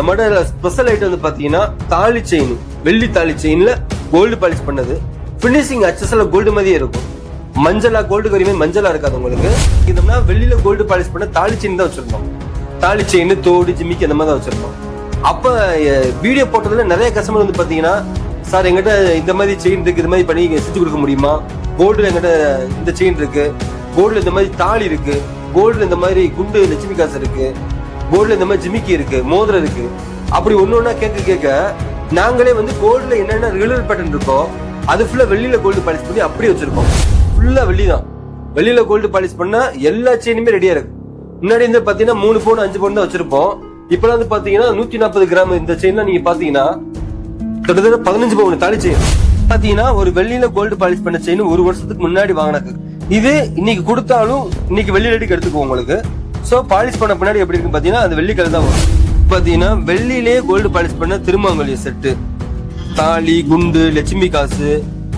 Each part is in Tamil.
நம்மளோட ஸ்பெஷல் ஐட்டம் வந்து பாத்தீங்கன்னா தாலி செயின், வெள்ளி தாலி செயின்ல கோல்டு பாலிஷ் பண்ணது. பினிஷிங் அச்சஸ்ல கோல்டு மாதிரியே இருக்கும். மஞ்சளா கோல்டு கறியுமே மஞ்சளா இருக்காது உங்களுக்கு. இதோம்னா வெள்ளியில கோல்டு பாலிஷ் பண்ண தாலி செயின் தான் வச்சிருந்தோம். தாலி செயின், தோடு, ஜிமிக்கி அந்த மாதிரி தான் வச்சிருந்தோம். அப்ப வீடியோ போட்டதுல நிறைய கஸ்டமர் வந்து பாத்தீங்கன்னா, சார் எங்கிட்ட இந்த மாதிரி செயின் இருக்கு, இது மாதிரி பண்ணி செஞ்சு கொடுக்க முடியுமா? கோல்டுல எங்கிட்ட இந்த செயின் இருக்கு, கோல்டுல இந்த மாதிரி தாலி இருக்கு, கோல்டுல இந்த மாதிரி குண்டு லட்சுமி காசு இருக்கு, கோல்டுல இந்த மாதிரி ஜிமிக்கி இருக்கு, மோதிரம் இருக்கு. அப்படி ஒன்னொன்னா கேட்க நாங்களே வந்து கோல்டுல என்னென்ன ரெகுலர் பேட்டர்ன் இருக்கோ அது ஃபுல்லா வெள்ளியில கோல்டு பாலிஷ் பண்ணி அப்படியே வச்சிருக்கோம். ஃபுல்லா வெள்ளி தான். வெள்ளியில கோல்டு பாலிஷ் பண்ணா எல்லா செயினுமே ரெடியா இருக்கு. முன்னாடி வந்து பாத்தீங்கன்னா 3 பவுன் 5 பவுன் தான் வச்சிருப்போம். இப்பெல்லாம் வந்து பாத்தீங்கன்னா 140 கிராம் இந்த செயின்லாம் நீங்க பாத்தீங்கன்னா கிட்டத்தட்ட 15 பவுன் தாலி செயின். பாத்தீங்கன்னா ஒரு வெள்ளியில கோல்டு பாலிஷ் பண்ண செயின் 1 வருஷத்துக்கு முன்னாடி வாங்கினது. இது இன்னைக்கு கொடுத்தாலும் இன்னைக்கு வெள்ளி ரேட்டுக்கு எடுத்துக்குவோம் உங்களுக்கு. சோ பாலிஷ் பண்ண பின்னாடி எப்படி இருக்கு பாத்தீங்கன்னா அது வெள்ளி கலர் தான் வரும். பாத்தீங்கன்னா வெள்ளியிலேயே கோல்டு பாலிஷ் பண்ண திருமாங்கல்ய செட்டு, தாலி, குண்டு, லட்சுமி காசு,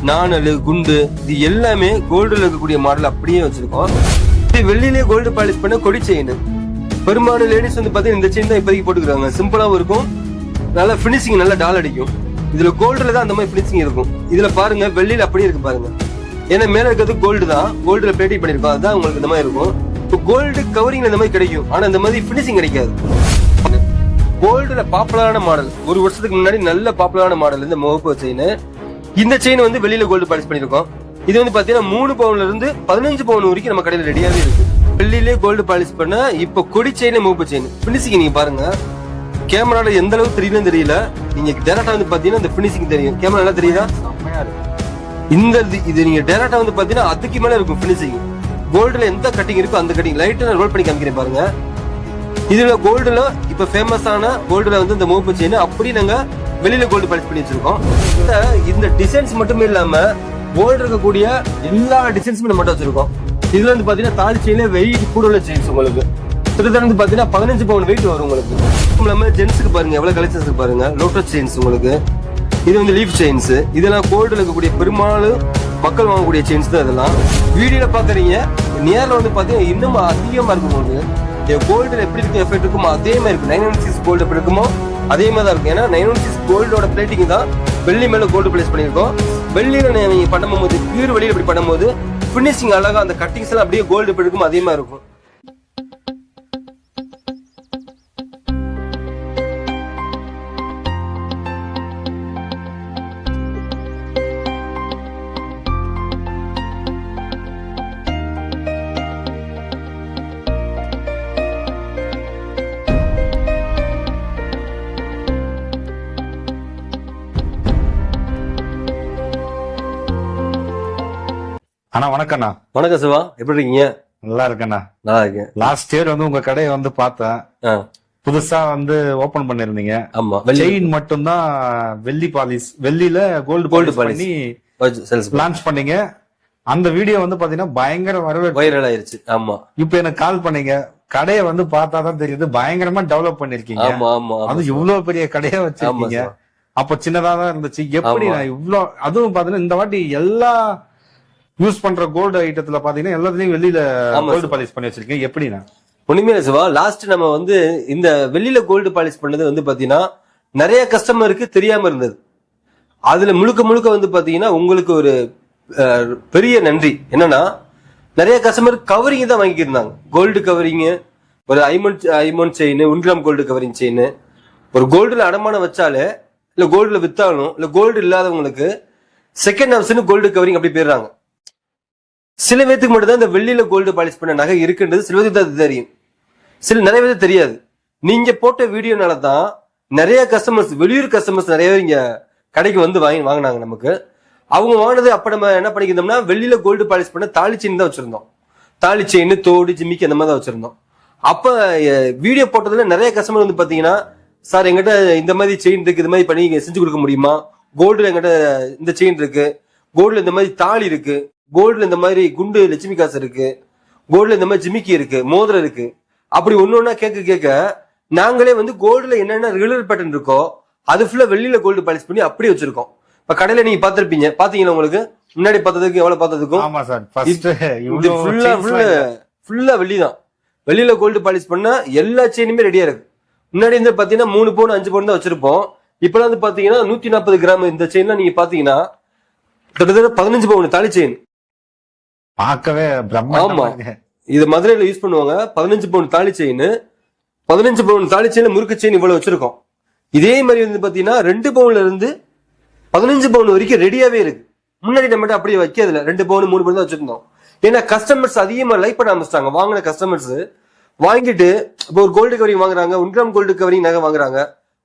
நாணல், குண்டு, இது எல்லாமே கோல்டுல இருக்கக்கூடிய மாடல் அப்படியே வச்சிருக்கோம். இது வெள்ளியிலேயே கோல்டு பாலிஷ் பண்ண கொடி செயின். பெரும்பாலும் லேடிஸ் வந்து பாத்தீங்கன்னா இந்த செயின் தான் இப்போதைக்கு போட்டுக்கிறாங்க. சிம்பிளாவும் இருக்கும், நல்ல பினிஷிங், நல்ல டால் அடிக்கும். இதுல கோல்டுல தான் அந்த மாதிரி பினிஷிங் இருக்கும். இதுல பாருங்க வெள்ளியில அப்படியே இருக்கு பாருங்க. ஏன்னா மேல இருக்கிறது கோல்டு தான், கோல்டுல பிளேட்டிங் பண்ணிருக்கோம். அதுதான் உங்களுக்கு இந்த மாதிரி இருக்கும். இப்போ கோல்டு கவரிங்ல இந்த மாதிரி கிடைக்கும், ஆனா இந்த மாதிரி பினிஷிங் கிடைக்காது. கோல்டுல பாப்புலரான மாடல், 1 வருஷத்துக்கு முன்னாடி நல்ல பாப்புலரான மாடல் இந்த முகப்பு செயின். இந்த செயின் வந்து வெளியில கோல்டு பாலிஷ் பண்ணிருக்கோம். இது வந்து பாத்தீங்கன்னா 3 பவுன்ல இருந்து 15 பவுன் வரைக்கும் நம்ம கடையில ரெடியாவே இருக்கு. வெள்ளியிலே கோல்டு பாலிஷ் பண்ண இப்ப கொடி செயின், முகப்பு செயின் பினிஷிங் நீங்க பாருங்க. கேமரால எந்த அளவுக்கு தெரியுதுன்னு தெரியல, நீங்க டேரக்டா வந்து பாத்தீங்கன்னா இந்த பினிஷிங் தெரியும். கேமரா நல்லா தெரியுதா? இந்த இது நீங்க டேரக்டா வந்து பாத்தீங்கன்னா அதுக்கு மேல இருக்கும் பினிஷிங். கோல்டுல எந்த கட்டிங் இருக்கோ அந்த கட்டிங் லைட்டா நான் ரோல் பண்ணி காமிக்கிறேன் பாருங்க. இதுல கோல்டுல இப்ப ஃபேமஸான கோல்டுல வந்து இந்த முகப்பு செயின் அப்படி நாங்க வெளியில கோல்டு பாலிஷ் பண்ணி வச்சிருக்கோம். இந்த டிசைன்ஸ் மட்டுமே இல்லாம கோல்டு இருக்கக்கூடிய எல்லா டிசைன்ஸுமே நம்ம மட்டும் வச்சிருக்கோம். இதுல வந்து பாத்தீங்கன்னா தாலி செயின்ல வெயிட் கூட உள்ள செயின்ஸ் உங்களுக்கு கிட்டத்தட்ட வந்து பாத்தீங்கன்னா 15 பவுன் வெயிட் வரும் உங்களுக்கு. நம்ம ஜென்ஸுக்கு பாருங்க எவ்வளவு கலெக்ஷன்ஸ் பாருங்க. லோட்டஸ் செயின்ஸ் உங்களுக்கு, இது வந்து லீஃப் செயின்ஸ். இதெல்லாம் கோல்டுல இருக்கக்கூடிய பெரும்பாலும் மக்கள் வாங்கக்கூடிய செயின்ஸ் தான் இதெல்லாம். வீடியோல பாக்குறீங்க, நேர்ல வந்து பாத்தீங்கன்னா இன்னும் அதிகமா இருக்கும். உங்களுக்கு கோல்டுல எப்படி இருக்கு எஃபெக்ட் இருக்குமோ அதே மாதிரி இருக்கும். 916 கோல்டு எப்படி இருக்குமோ அதே மாதிரி தான் இருக்கும். ஏன்னா 916 கோல்டோட பிளேட்டிங் தான் வெள்ளி மேல கோல்டு பிளேஸ் பண்ணிருக்கோம். வெள்ளியில நீங்க பண்ணும்போது பியூர் வெளியில இப்படி பண்ணும்போது பினிஷிங் அழகா அந்த கட்டிங்ஸ் எல்லாம் அப்படியே கோல்டு எப்படி இருக்கும் அதே மாதிரி இருக்கும். அண்ணா வணக்கம்ண்ணா. வணக்கம் சிவா, எப்படி இருக்கீங்க? நல்லா இருக்கேண்ணா. நல்லா இருக்கேன். லாஸ்ட் இயர் வந்து உங்க கடையை வந்து பார்த்தேன். புதுசா வந்து ஓபன் பண்ணிருந்தீங்க. ஆமா, செயின் மட்டும் தான் வெள்ளி பாலிஷ், வெள்ளியில கோல்டு பாலிஷ் பண்ணி லான்ச் பண்ணீங்க. அந்த வீடியோ வந்து பாத்தீங்கன்னா பயங்கர வரவேற்பு, வைரல் ஆயிருச்சு. ஆமா, இப்ப எனக்கு கால் பண்ணீங்க. கடையை வந்து பார்த்தாதான் தெரியுது பயங்கரமா டெவலப் பண்ணிருக்கீங்க. ஆமா ஆமா, அது இவ்வளவு பெரிய கடையா வச்சிருக்கீங்க. அப்ப சின்னதா தான் இருந்துச்சு. எப்படி நான் இவ்வளவு, அதுவும் பாத்தீங்கன்னா இந்த வாட்டி எல்லா யூஸ் பண்ற கோல்டு ஐட்டத்துல பாத்தீங்கன்னா எல்லாத்துலயும் வெளியில கோல்டு பாலிஷ் பண்ணி வச்சிருக்கீங்க. எப்படின்னா ஒண்ணுமே இல்லை சிவா. லாஸ்ட் நம்ம வந்து இந்த வெளியில கோல்டு பாலிஷ் பண்ணது வந்து பாத்தீங்கன்னா நிறைய கஸ்டமருக்கு தெரியாம இருந்தது. அதுல முழுக்க வந்து பாத்தீங்கன்னா உங்களுக்கு ஒரு பெரிய நன்றி. என்னன்னா நிறைய கஸ்டமர் கவரிங் தான் வாங்கியிருந்தாங்க. கோல்டு கவரிங், ஒரு ஐமோன் chain, 1 gram gold covering chain. ஒரு கோல்டுல அடமானம் வச்சாலே இல்ல கோல்டுல வித்தாலும் இல்ல கோல்டு இல்லாதவங்களுக்கு செகண்ட் ஹவுஸ்னு கோல்டு கவரிங் அப்படி போயிடுறாங்க. சில பேத்துக்கு மட்டும் தான் இந்த வெள்ளியில கோல்டு பாலிஷ் பண்ண நகை இருக்குன்றது சில பேருக்கு தான் தெரியும், நிறைய பேருக்கு தெரியாது. நீங்க போட்ட வீடியோனால தான் நிறைய கஸ்டமர்ஸ், வெளியூர் கஸ்டமர்ஸ் நிறைய பேர் இங்க கடைக்கு வந்து வாங்கினாங்க. நமக்கு அவங்க வாங்கினது அப்ப நம்ம என்ன பண்ணிக்கிறோம்னா வெள்ளியில கோல்டு பாலிஷ் பண்ண தாலி செயின் தான் வச்சிருந்தோம். தாலி செயின், தோடு, ஜிமிக்கி அந்த மாதிரி தான் வச்சிருந்தோம். அப்ப வீடியோ போட்டதுல நிறைய கஸ்டமர் வந்து பாத்தீங்கன்னா, சார் எங்கிட்ட இந்த மாதிரி செயின் இருக்கு, இது மாதிரி பண்ணி செஞ்சு கொடுக்க முடியுமா? கோல்டுல எங்கிட்ட இந்த செயின் இருக்கு, கோல்டுல இந்த மாதிரி தாலி இருக்கு, கோல்டுல இந்த மாதிரி குண்டு லட்சுமி காசு இருக்கு, கோல்டுல இந்த மாதிரி ஜிமிக்கி இருக்கு, மோதிரம் இருக்கு. அப்படி ஒன்னொன்னா கேட்க நாங்களே வந்து கோல்டுல என்னென்ன ரெகுலர் பேட்டர்ன் இருக்கோ அது ஃபுல்லா வெள்ளியில கோல்டு பாலிஷ் பண்ணி அப்படியே வச்சிருக்கோம். இப்ப கடையில நீங்க பாத்திருப்பீங்க, பாத்தீங்கன்னா உங்களுக்கு முன்னாடி பார்த்ததுக்கு எவ்வளவு பார்த்ததுக்கும் ஃபுல்லா வெள்ளி தான். வெளியில கோல்டு பாலிஷ் பண்ணா எல்லா செயினுமே ரெடியா இருக்கு. முன்னாடி வந்து பாத்தீங்கன்னா 3 பவுன் 5 பவுன் தான் வச்சிருப்போம். இப்பெல்லாம் வந்து பாத்தீங்கன்னா 140 கிராம் இந்த செயின்லாம் நீங்க பாத்தீங்கன்னா கிட்டத்தட்ட 15 பவுன் தாலி செயின். பார்க்கவே ஆமா, இது மதுரையில யூஸ் பண்ணுவாங்க. 15 பவுன் தாலி செயின், 15 பவுன் தாலி செயின்ல முறுக்கு செயின் இவ்வளவு வச்சிருக்கோம். இதே மாதிரி வந்து பாத்தீங்கன்னா 2 பவுன்ல இருந்து 15 பவுன் வரைக்கும் ரெடியாவே இருக்கு. முன்னாடி நம்ம அப்படியே வைக்கிறதுல 2 பவுன் 3 பவுன் தான் வச்சிருந்தோம். ஏன்னா கஸ்டமர்ஸ் அதிகமா லைக் பண்ண ஆரம்பிச்சிட்டாங்க. வாங்கின கஸ்டமர்ஸ் வாங்கிட்டு இப்போ ஒரு கோல்டு கவரிங் வாங்குறாங்க, 1 கிராம் கோல்டு கவரிங் நகை வாங்குறாங்க,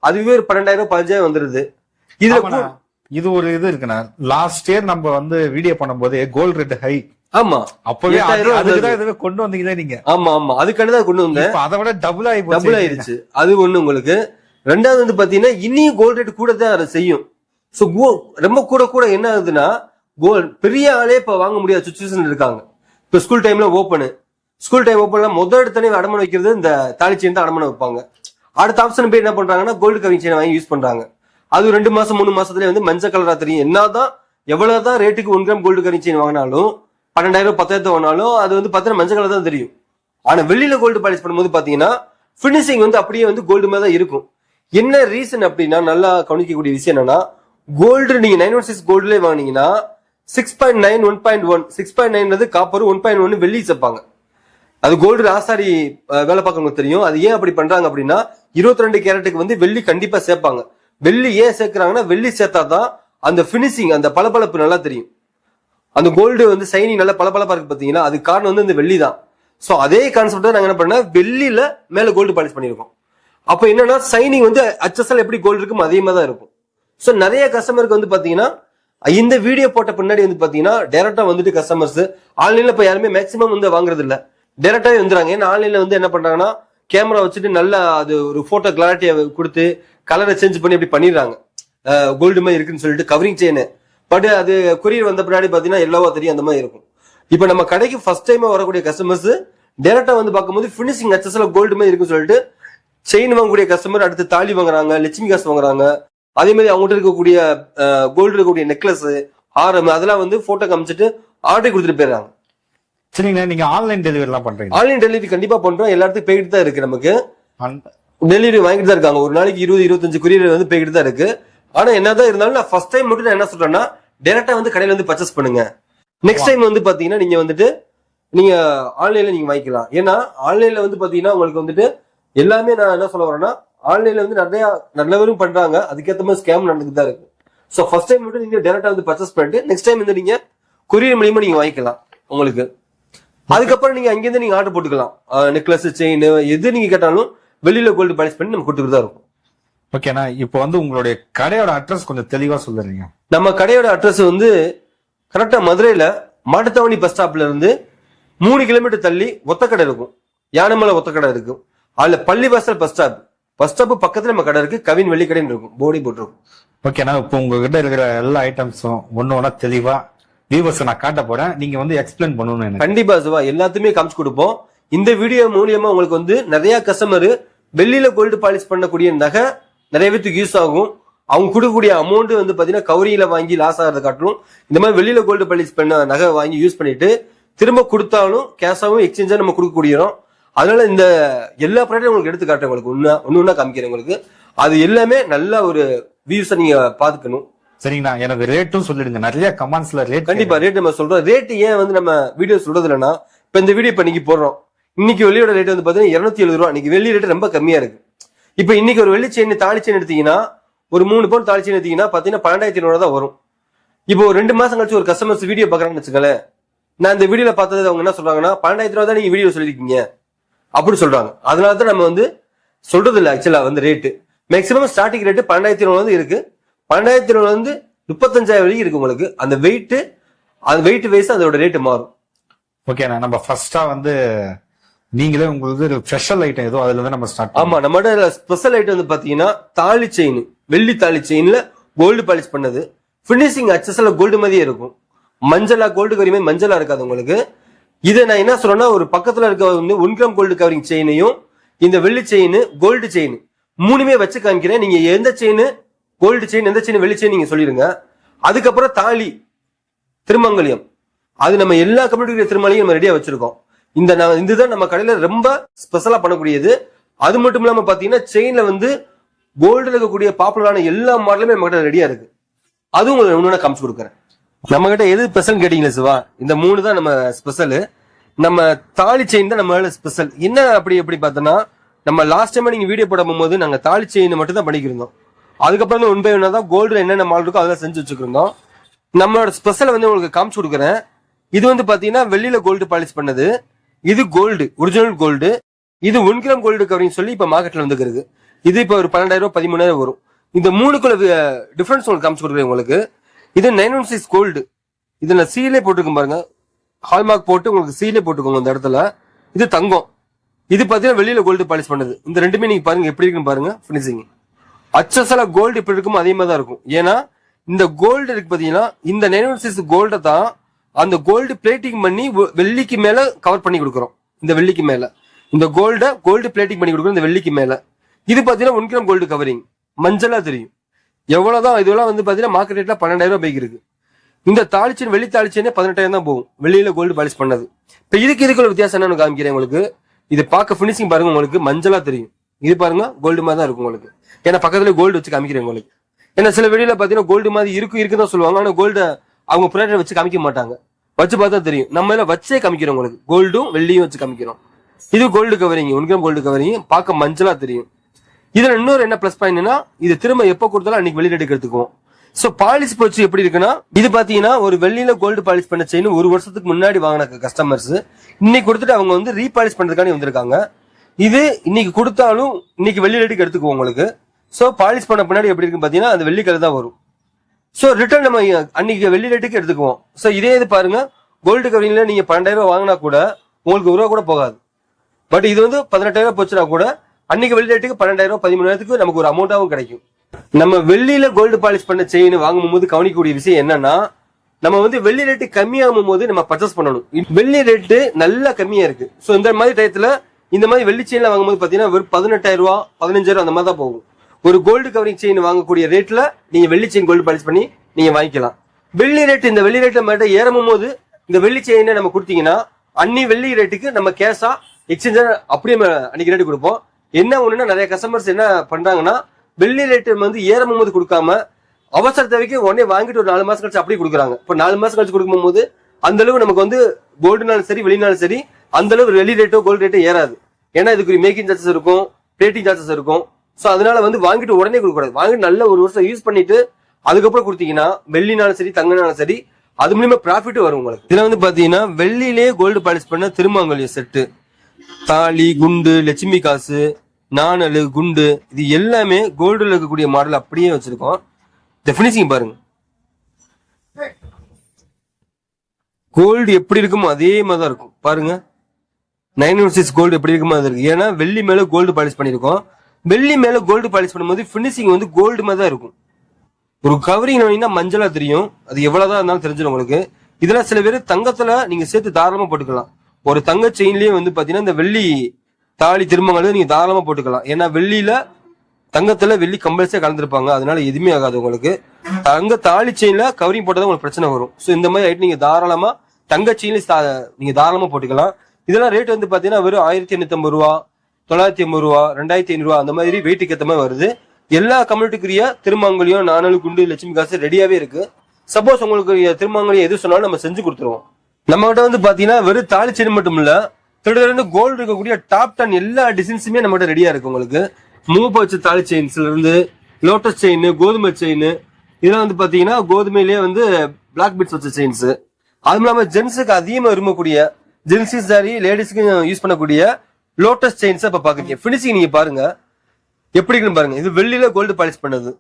அதுவே ஒரு 12,000 15,000 வந்துருது. இது ஒரு இது இருக்குண்ணா. லாஸ்ட் இயர் நம்ம வந்து வீடியோ பண்ணும்போது கோல்டு ரேட் ஹை. ஆமா, அப்பவே அதுக்குதான் இதுவே கொண்டு வந்தீங்களே நீங்க. ஆமா ஆமா, அதுக்கானதான் கொண்டு வந்தேன். அதை விட டபுள் ஆயிடுச்சு. அது ஒண்ணு உங்களுக்கு. ரெண்டாவது வந்து பாத்தீங்கன்னா இன்னும் கோல்டு ரேட் கூட தான் அதை செய்யும். சோ ரொம்ப கூட கூட என்ன ஆகுதுன்னா கோல்டு பெரிய ஆளே இப்ப வாங்க முடியாத சுச்சுவேஷன் இருக்காங்க. இப்ப ஸ்கூல் டைம்ல ஸ்கூல் டைம் ஓப்பன்ல முதல் எடுத்தனே அடமான வைக்கிறது இந்த தாலி செயின் தான் அடமான வைப்பாங்க. அடுத்த ஆப்ஷன் போய் என்ன பண்றாங்கன்னா கோல்டு கவிங் செயின் வாங்கி யூஸ் பண்றாங்க. அது 2 மாசம் 3 மாசத்துல வந்து மஞ்சள் கலரா தெரியும். என்னதான் எவ்வளவுதான் ரேட்டுக்கு 1 கிராம் கோல்டு கவிங் செயின் வாங்கினாலும் 12,000 10,000 வாங்கினாலும் அது வந்து பாத்தீங்கன்னா மஞ்சள் கலர் தான் தெரியும். ஆனா வெளியில கோல்டு பாலிஷ் பண்ணும்போது பாத்தீங்கன்னா பினிஷிங் வந்து அப்படியே வந்து கோல்டு மாதிரி தான் இருக்கும். என்ன ரீசன் அப்படின்னா நல்லா கவனிக்கக்கூடிய விஷயம் என்னன்னா கோல்டு நீங்க 916 கோல்டுல வாங்கினீங்கன்னா 6.9 1.1 6.9 காப்பர் 1.1 வெள்ளி சேர்ப்பாங்க. அது கோல்டு ஆசாரி வேலை பார்க்கறவங்களுக்கு தெரியும். அது ஏன் அப்படி பண்றாங்க அப்படின்னா 22 கேரட்டுக்கு வந்து வெள்ளி கண்டிப்பா சேர்ப்பாங்க. வெள்ளி ஏன் சேர்க்கிறாங்கன்னா வெள்ளி சேர்த்தாதான் அந்த பினிஷிங் அந்த பளபளப்பு நல்லா தெரியும். அந்த கோல்டு வந்து சைனிங் நல்லா பளபளப்பா இருக்கு பாத்தீங்கன்னா அது காரணம் வந்து இந்த வெள்ளி தான். சோ அதே கான்செப்ட் தான் நாங்க என்ன பண்ணா வெள்ளியில மேல கோல்டு பாலிஷ் பண்ணிருக்கோம். அப்ப என்னன்னா சைனிங் வந்து HSL எப்படி கோல்டு இருக்கும் அதே மாதிரி தான் இருக்கும். சோ நிறைய கஸ்டமருக்கு வந்து பாத்தீங்கன்னா இந்த வீடியோ போட்ட பின்னாடி வந்து பாத்தீங்கன்னா டைரக்டா வந்துட்டு கஸ்டமர்ஸ் ஆன்லைன்ல இப்ப யாருமே மேக்சிமம் வந்து வாங்குறது இல்ல, டைரக்டாவே வந்துறாங்க. ஏன்னா ஆன்லைன்ல வந்து என்ன பண்றாங்கன்னா கேமரா வச்சுட்டு நல்லா அது ஒரு போட்டோ கிளாரிட்டியை கொடுத்து கலரை சேஞ்ச் பண்ணி அப்படி பண்ணிடுறாங்க. கோல்டு மாதிரி இருக்குன்னு சொல்லிட்டு கவரிங் செயின். பட் அது கொரியர் வந்த பின்னாடி பாத்தீங்கன்னா எல்லாவோ தெரியும் அந்த மாதிரி இருக்கும். இப்ப நம்ம கடைக்கு ஃபர்ஸ்ட் டைம் வரக்கூடிய கஸ்டமர்ஸ் டைரக்டா வந்து பார்க்கும்போது பினிஷிங் HSL கோல்டு மாதிரி இருக்குன்னு சொல்லிட்டு செயின் வாங்கக்கூடிய கஸ்டமர் அடுத்து தாலி வாங்குறாங்க, லட்சுமி காசு வாங்குறாங்க. அதே மாதிரி அவங்ககிட்ட இருக்கக்கூடிய கோல்டு இருக்கக்கூடிய நெக்லஸ் ஆரம் அதெல்லாம் வந்து போட்டோ காமிச்சிட்டு ஆர்டர் கொடுத்துட்டு போயிடுறாங்க. சரிங்க, நீங்க ஆன்லைன் டெலிவரி எல்லாம் பண்றீங்க? ஆன்லைன் டெலிவரி கண்டிப்பா பண்றோம். எல்லாத்துக்கும் போய்கிட்டு தான் இருக்கு. நமக்கு டெலிவரி வாங்கிட்டு தான் இருக்காங்க. ஒரு நாளைக்கு 20-25 கொரியர் வந்து போய்கிட்டு தான் இருக்கு. ஆனா என்னதான் இருந்தாலும் நான் ஃபர்ஸ்ட் டைம் மட்டும் நான் என்ன சொல்றேன்னா டைரக்டா வந்து கடையில வந்து பர்ச்சேஸ் பண்ணுங்க. நெக்ஸ்ட் டைம் வந்து பாத்தீங்கன்னா நீங்க வந்துட்டு நீங்க ஆன்லைன்ல நீங்க வாங்கிக்கலாம். ஏன்னா ஆன்லைன்ல வந்து பாத்தீங்கன்னா உங்களுக்கு வந்துட்டு எல்லாமே நான் என்ன சொல்ல வரேன்னா ஆன்லைன்ல வந்து நிறைய நல்லவரும் பண்றாங்க, அதுக்கேற்ற மாதிரி ஸ்கேம் நடந்துட்டு தான் இருக்கு. சோ ஃபர்ஸ்ட் டைம் மட்டும் நீங்க டைரக்டா வந்து பர்ச்சேஸ் பண்ணிட்டு நெக்ஸ்ட் டைம் வந்து நீங்க கொரியர் மூலியமா நீங்க வாங்கிக்கலாம் உங்களுக்கு. அதுக்கப்புறம் நீங்க அங்கிருந்து நீங்க ஆர்டர் போட்டுக்கலாம். நெக்லஸ் செயின் எது நீங்க கேட்டாலும் வெளியில கோல்டு பாலிஷ் பண்ணி நம்ம கொடுத்துட்டு தான் இருக்கும். ஓகேண்ணா, இப்போ வந்து உங்களுடைய கடையோட அட்ரஸ் கொஞ்சம் தெளிவா சொல்லுறீங்க. நம்ம கடையோட அட்ரஸ் வந்து கரெக்டா மதுரையில மாட்டுத்தாவணி பஸ் ஸ்டாப்ல இருந்து 3 கிலோமீட்டர் தள்ளி ஒத்தக்கடை இருக்கும். யானைமலை ஒத்தக்கடை இருக்கும். அதுல பள்ளிவாசல் பஸ் ஸ்டாப் பக்கத்துல நம்ம கடை இருக்கு. கவின் வெள்ளிக்கடைன்னு இருக்கும், போர்டி போட்டிருக்கும். ஓகேண்ணா, இப்போ உங்ககிட்ட இருக்கிற எல்லா ஐட்டம்ஸும் ஒண்ணு தெளிவா வியூவர்ஸ் நான் காட்ட போறேன். நீங்க வந்து எக்ஸ்பிளைன் பண்ணணும். கண்டிப்பா சிவா, எல்லாத்தையுமே காமிச்சு கொடுப்போம். இந்த வீடியோ மூலியமா உங்களுக்கு வந்து நிறைய கஸ்டமர் வெள்ளியில கோல்டு பாலிஷ் பண்ணக்கூடிய நகை நிறைய பேருக்கு யூஸ் ஆகும். அவங்க கொடுக்கக்கூடிய அமௌண்ட் வந்து பாத்தீங்கன்னா கவரியில வாங்கி லாஸ் ஆகிறத காட்டும். இந்த மாதிரி வெளியில கோல்டு பாலிஷ் பண்ண நகை வாங்கி யூஸ் பண்ணிட்டு திரும்ப கொடுத்தாலும் கேஷாவும் எக்ஸ்சேஞ்சா நம்ம கொடுக்கக்கூடியோம். அதனால இந்த எல்லா ப்ராடக்டும் உங்களுக்கு எடுத்து காட்டுறேன். உங்களுக்கு ஒண்ணு காமிக்கிறேன் உங்களுக்கு. அது எல்லாமே நல்ல ஒரு வியூஸை நீங்க பாத்துக்கணும். சரிங்கண்ணா, எனக்கு ரேட்டும் சொல்லிடுங்க. நிறைய கமெண்ட்ஸ்ல ரேட். கண்டிப்பா ரேட் நம்ம சொல்றோம். ரேட் ஏன் வந்து நம்ம வீடியோ சொல்றது இல்லைன்னா இப்ப இந்த வீடியோ இப்ப இன்னைக்கு போடுறோம். இன்னைக்கு வெள்ளியோட ரேட் வந்து பாத்தீங்கன்னா 270 ரூபா. இன்னைக்கு வெள்ளி ரேட் ரொம்ப கம்மியா இருக்கு. இப்ப இன்னைக்கு ஒரு வெள்ளி செயின் தாலி செயின் எடுத்தீங்கன்னா ஒரு 3 பவுன் தாலி செயின் எடுத்தீங்கன்னா பாத்தீங்கன்னா 12,500 தான் வரும். இப்போ 2 மாசம் கழிச்சு ஒரு கஸ்டமர்ஸ் வீடியோ பாக்குறாங்கன்னு வச்சுக்கோங்களேன். நான் இந்த வீடியோல பார்த்தது அவங்க என்ன சொல்றாங்கன்னா 12,000 தான் நீங்க வீடியோ சொல்லிருக்கீங்க அப்படி சொல்றாங்க. அதனாலதான் நம்ம வந்து சொல்றது இல்ல. ஆக்சுவலா வந்து ரேட்டு மேக்சிமம் ஸ்டார்டிங் ரேட்டு 12,000 வந்து இருக்கு. 12,000 வந்து 35,000 வரைக்கும் இருக்கு உங்களுக்கு. அந்த வெயிட் வைஸ் அதோட ரேட்டு மாறும். ஓகேண்ணா, நம்ம ஃபர்ஸ்டா வந்து நீங்களே உங்களுக்கு ஸ்பெஷல் ஐட்டம் ஏதோ அதுல இருந்து நம்ம ஸ்டார்ட். ஆமா, நம்மளோட ஸ்பெஷல் ஐட்டம் வந்து பாத்தீங்கன்னா தாலி செயின், வெள்ளி தாலி செயின்ல கோல்டு பாலிஷ் பண்ணது. பினிஷிங் HSL கோல்டு மாதிரியே இருக்கும். மஞ்சளா கோல்டு கவரிங் மாதிரி மஞ்சளா இருக்காது உங்களுக்கு. இதை நான் என்ன சொல்றேன்னா ஒரு பக்கத்துல இருக்க வந்து 1 கிராம் கோல்டு கவரிங் செயினையும் இந்த வெள்ளி செயின் கோல்டு செயின் 3மே வச்சு காமிக்கிறேன். நீங்க எந்த செயின் கோல்டு செயின் எந்த செயின் வெள்ளி செயின் நீங்க சொல்லிருங்க. அதுக்கப்புறம் தாலி திருமங்கலியம் அது நம்ம எல்லா கம்யூனிட்டி திருமங்கலியும் நம்ம ரெடியா வச்சிருக்கோம். இதுதான் நம்ம கடையில ரொம்ப ஸ்பெஷலா பண்ணக்கூடியது. அது மட்டும் இல்லாம பாத்தீங்கன்னா செயின்ல வந்து கோல்டுல இருக்கக்கூடிய பாப்புலரான எல்லா மாடலுமே நம்ம கிட்ட ரெடியா இருக்கு. அதுவும் உங்களுக்கு ஒண்ணு காமிச்சு கொடுக்குறேன். நம்ம கிட்ட எது ஸ்பெஷல் கேட்டீங்களா சிவா? இந்த 3 தான் நம்ம ஸ்பெஷல். நம்ம தாலி செயின் தான் நம்ம ஸ்பெஷல். என்ன அப்படி எப்படி பார்த்தோம்னா, நம்ம லாஸ்ட் டைம் நீங்க வீடியோ போட போகும்போது நாங்க தாலி செயின் மட்டும் தான் பண்ணிக்கிருந்தோம். அதுக்கப்புறம் ஒன் பை ஒன்னா தான் கோல்டு என்னென்ன மாடல் இருக்கோ அதெல்லாம் செஞ்சு வச்சுக்கிருந்தோம். நம்மளோட ஸ்பெஷலை வந்து உங்களுக்கு காமிச்சு கொடுக்குறேன். இது வந்து பாத்தீங்கன்னா வெள்ளியில கோல்டு பாலிஷ் பண்ணது. இது கோல்டு, ஒரிஜினல் கோல்டு. இது 1 கிராம் கோல்டு கவரிங் சொல்லி இப்ப மார்க்கெட்ல வந்துருக்கு. இது இப்ப ஒரு 12,000 13,000 வரும். இந்த 3க்குள்ள டிஃபரன்ஸ் உங்களுக்கு காமிச்சு கொடுக்குறேன் உங்களுக்கு. இது 916 கோல்டு. இதுல சீலே போட்டுருக்கும் பாருங்க, ஹால்மார்க் போட்டு உங்களுக்கு சீலே போட்டுக்கோங்க இந்த இடத்துல. இது தங்கம். இது பாத்தீங்கன்னா வெளியில கோல்டு பாலிஷ் பண்ணது. இந்த ரெண்டுமே நீங்க பாருங்க எப்படி இருக்குன்னு பாருங்க. பினிஷிங் அச்சசல கோல்டு எப்படி இருக்கும் அதே மாதிரி தான் இருக்கும். ஏன்னா இந்த கோல்டு இருக்கு பாத்தீங்கன்னா, இந்த 916 கோல்டை தான் அந்த கோல்டு பிளேட்டிங் பண்ணி வெள்ளிக்கு மேல கவர் பண்ணி கொடுக்குறோம். இந்த வெள்ளிக்கு மேல இந்த கோல்டு பிளேட்டிங் பண்ணி கொடுக்குறோம் இந்த வெள்ளிக்கு மேல. இது பாத்தீங்கன்னா 1 கிராம் கோல்டு கவரிங், மஞ்சளா தெரியும். எவ்வளவுதான் இதெல்லாம் வந்து பாத்தீங்கன்னா மார்க்கெட் ரேட்ல 12,000 ரூபாய்க்கு இருக்கு. இந்த தாலிச்சேன் வெள்ளி தாலிச்சேனே 18,000 தான் போகும் வெளியில கோல்டு பாலிஷ் பண்ணது. இப்ப இதுக்குள்ள வித்தியாசம் என்னன்னு காமிக்கிறேன் உங்களுக்கு. இது பார்க்க பினிஷிங் பாருங்க, உங்களுக்கு மஞ்சளா தெரியும். இது பாருங்க கோல்டு மாதிரி தான் இருக்கும் உங்களுக்கு. ஏன்னா பக்கத்துல கோல்டு வச்சு காமிக்கிறேன் உங்களுக்கு. ஏன்னா சில வீடியோல பாத்தீங்கன்னா கோல்டு மாதிரி இருக்குதான் சொல்லுவாங்க. ஆனா கோல்டு அவங்க ப்ராடக்ட் வச்சு காமிக்க மாட்டாங்க. வச்சு பார்த்தா தெரியும். நம்ம எல்லாம் வச்சே காமிக்கிறோம் உங்களுக்கு. கோல்டும் வெள்ளியும் வச்சு காமிக்கிறோம். இது gold covering, 1 gram gold covering, பார்க்க மஞ்சளா தெரியும். இதுல இன்னொரு என்ன பிளஸ் பாயிண்ட்னா, இது திரும்ப எப்ப கொடுத்தாலும் அன்னைக்கு வெளி ரேட்டுக்கு எடுத்துக்குவோம். சோ பாலிஷ் போச்சு எப்படி இருக்குன்னா, இது பாத்தீங்கன்னா ஒரு வெள்ளியில கோல்டு பாலிஷ் பண்ண செயின் 1 வருஷத்துக்கு முன்னாடி வாங்கின கஸ்டமர்ஸ் இன்னைக்கு கொடுத்துட்டு அவங்க வந்து ரீபாலிஷ் பண்றதுக்காண்டி வந்திருக்காங்க. இது இன்னைக்கு கொடுத்தாலும் இன்னைக்கு வெள்ளி ரேட்டுக்கு எடுத்துக்குவோம் உங்களுக்கு. சோ பாலிஷ் பண்ண பின்னாடி எப்படி இருக்குன்னு பாத்தீங்கன்னா அந்த வெள்ளி கலர் தான் வரும். சோ ரிட்டர்ன் நம்ம அன்னைக்கு வெள்ளி ரேட்டுக்கு எடுத்துக்குவோம். சோ இதே இது பாருங்க, கோல்டு கவரிங்ல நீங்க 12,000 வாங்கினா கூட உங்களுக்கு ஒரு ரூபா கூட போகாது. பட் இது வந்து 18,000 போச்சுன்னா கூட அன்னைக்கு வெள்ளி ரேட்டுக்கு 12,000 13,000 நமக்கு ஒரு அமௌண்டாவும் கிடைக்கும். நம்ம வெள்ளியில கோல்டு பாலிஷ் பண்ண செயின் வாங்கும் போது கவனிக்கக்கூடிய விஷயம் என்னன்னா, நம்ம வந்து வெள்ளி ரேட்டு கம்மியாகும் போது நம்ம பர்ச்சேஸ் பண்ணணும். வெள்ளி ரேட்டு நல்லா கம்மியா இருக்கு. சோ இந்த மாதிரி டயத்துல இந்த மாதிரி வெள்ளி செயின்ல வாங்கும்போது பாத்தீங்கன்னா வெறும் 18,000 15,000 அந்த மாதிரி தான் போகும். ஒரு கோல்டு கவரிங் செயின் வாங்கக்கூடிய ரேட்ல நீங்க வெள்ளி செயின் கோல்டு பாலிஷ் பண்ணி நீங்க வாங்கிக்கலாம். வெள்ளி ரேட் இந்த வெள்ளி ரேட்ல மட்டும் ஏறும் போது இந்த வெள்ளி செயினை நம்ம கொடுத்தீங்கன்னா அன்னி வெள்ளி ரேட்டுக்கு நம்ம கேஷா எக்ஸ்சேஞ்சர் அப்படியே அன்னைக்கு ரேட்டு கொடுப்போம். என்ன ஒண்ணுன்னா, நிறைய கஸ்டமர்ஸ் என்ன பண்றாங்கன்னா, வெள்ளி ரேட்டு வந்து ஏறும் போது கொடுக்காம அவசர தேவைக்கு உடனே வாங்கிட்டு ஒரு 4 மாசம் கழிச்சு அப்படியே கொடுக்குறாங்க. இப்போ 4 மாசம் கழிச்சு கொடுக்கும் போது அந்த அளவு நமக்கு வந்து கோல்டுனாலும் சரி வெளினாலும் சரி அந்த அளவு வெள்ளி ரேட்டோ கோல்டு ரேட்டோ ஏறாது. ஏன்னா இதுக்கு மேக்கிங் சார்ஜஸ் இருக்கும், பிளேட்டிங் சார்ஜஸ் இருக்கும். சோ அதனால வந்து வாங்கிட்டு உடனே கொடுக்கூடாது. வாங்கிட்டு நல்ல 1 வருஷம் யூஸ் பண்ணிட்டு அதுக்கப்புறம் கொடுத்தீங்கன்னா வெள்ளினாலும் சரி தங்கனாலும் சரி அது மூலியமா ப்ராஃபிட் வரும் உங்களுக்கு. இதுல வந்து பாத்தீங்கன்னா வெள்ளிலே கோல்டு பாலிஷ் பண்ண திருமாங்கல்ய செட்டு, தாலி, குண்டு, லட்சுமி காசு, நாணல், குண்டு, இது எல்லாமே கோல்டுல இருக்கக்கூடிய மாடல் அப்படியே வச்சிருக்கோம். இந்த பினிஷிங் பாருங்க, கோல்டு எப்படி இருக்குமோ அதே மாதிரிதான் இருக்கும் பாருங்க. 916 கோல்டு எப்படி இருக்குமோ அது இருக்கு. ஏன்னா வெள்ளி மேல கோல்டு பாலிஷ் பண்ணிருக்கோம். வெள்ளி மேல கோல்டு பாலிஷ் பண்ணும்போது பினிஷிங் வந்து கோல்டு மாதிரி தான் இருக்கும். ஒரு கவரிங் மஞ்சளா தெரியும். அது எவ்வளவுதான் இருந்தாலும் தெரிஞ்சிடும் உங்களுக்கு. இதெல்லாம் சில பேர் தங்கத்துல நீங்க சேர்த்து தாராளமா போட்டுக்கலாம். ஒரு தங்க செயின்லயே வந்து பாத்தீங்கன்னா இந்த வெள்ளி தாலி திருமங்கல நீங்க தாராளமா போட்டுக்கலாம். ஏன்னா வெள்ளியில தங்கத்துல வெள்ளி கம்பல்சரியா கலந்துருப்பாங்க. அதனால எதுவுமே ஆகாது உங்களுக்கு. தங்க தாலி செயின்ல கவரிங் போட்டதான் உங்களுக்கு பிரச்சனை வரும். சோ இந்த மாதிரி ஐட்டம் நீங்க தாராளமா தங்க செயின்ல நீங்க தாராளமா போட்டுக்கலாம். இதெல்லாம் ரேட் வந்து பாத்தீங்கன்னா வெறும் 1,850 ரூபா, 950 ரூபா, 2,500 ரூபா அந்த மாதிரி வெயிட்டுக்கு ஏற்ற மாதிரி வருது. எல்லா கம்யூனிட்டிக்குரிய திருமாங்கலியம், நாணல், குண்டு, லட்சுமி காசு ரெடியாவே இருக்கு. சப்போஸ் உங்களுக்கு திருமாங்கலியம் எது சொன்னாலும் நம்ம செஞ்சு கொடுத்துருவோம். நம்ம கிட்ட வந்து பாத்தீங்கன்னா வெறும் தாலி செயின் மட்டும் இல்ல, திடீர்னு கோல்டு இருக்கக்கூடிய டாப் 10 எல்லா டிசைன்ஸுமே நம்ம கிட்ட ரெடியா இருக்கு உங்களுக்கு. மூவ் வச்ச தாலி செயின்ஸ்ல இருந்து லோட்டஸ் செயின், கோதுமை செயின், இதெல்லாம் வந்து பாத்தீங்கன்னா கோதுமையிலேயே வந்து பிளாக் பீட்ஸ் வச்ச செயின்ஸ். அதுவும் இல்லாம ஜென்ஸுக்கு அதிகமா விரும்பக்கூடிய ஜென்சி சாரி லேடிஸ்க்கு யூஸ் பண்ணக்கூடிய லோட்டஸ் செயின்ஸ் இப்ப பாக்குறீங்க. பினிஷிங் நீங்க பாருங்க எப்படி இருக்குன்னு பாருங்க. இது வெள்ளியில கோல்டு பாலிஷ் பண்ணது.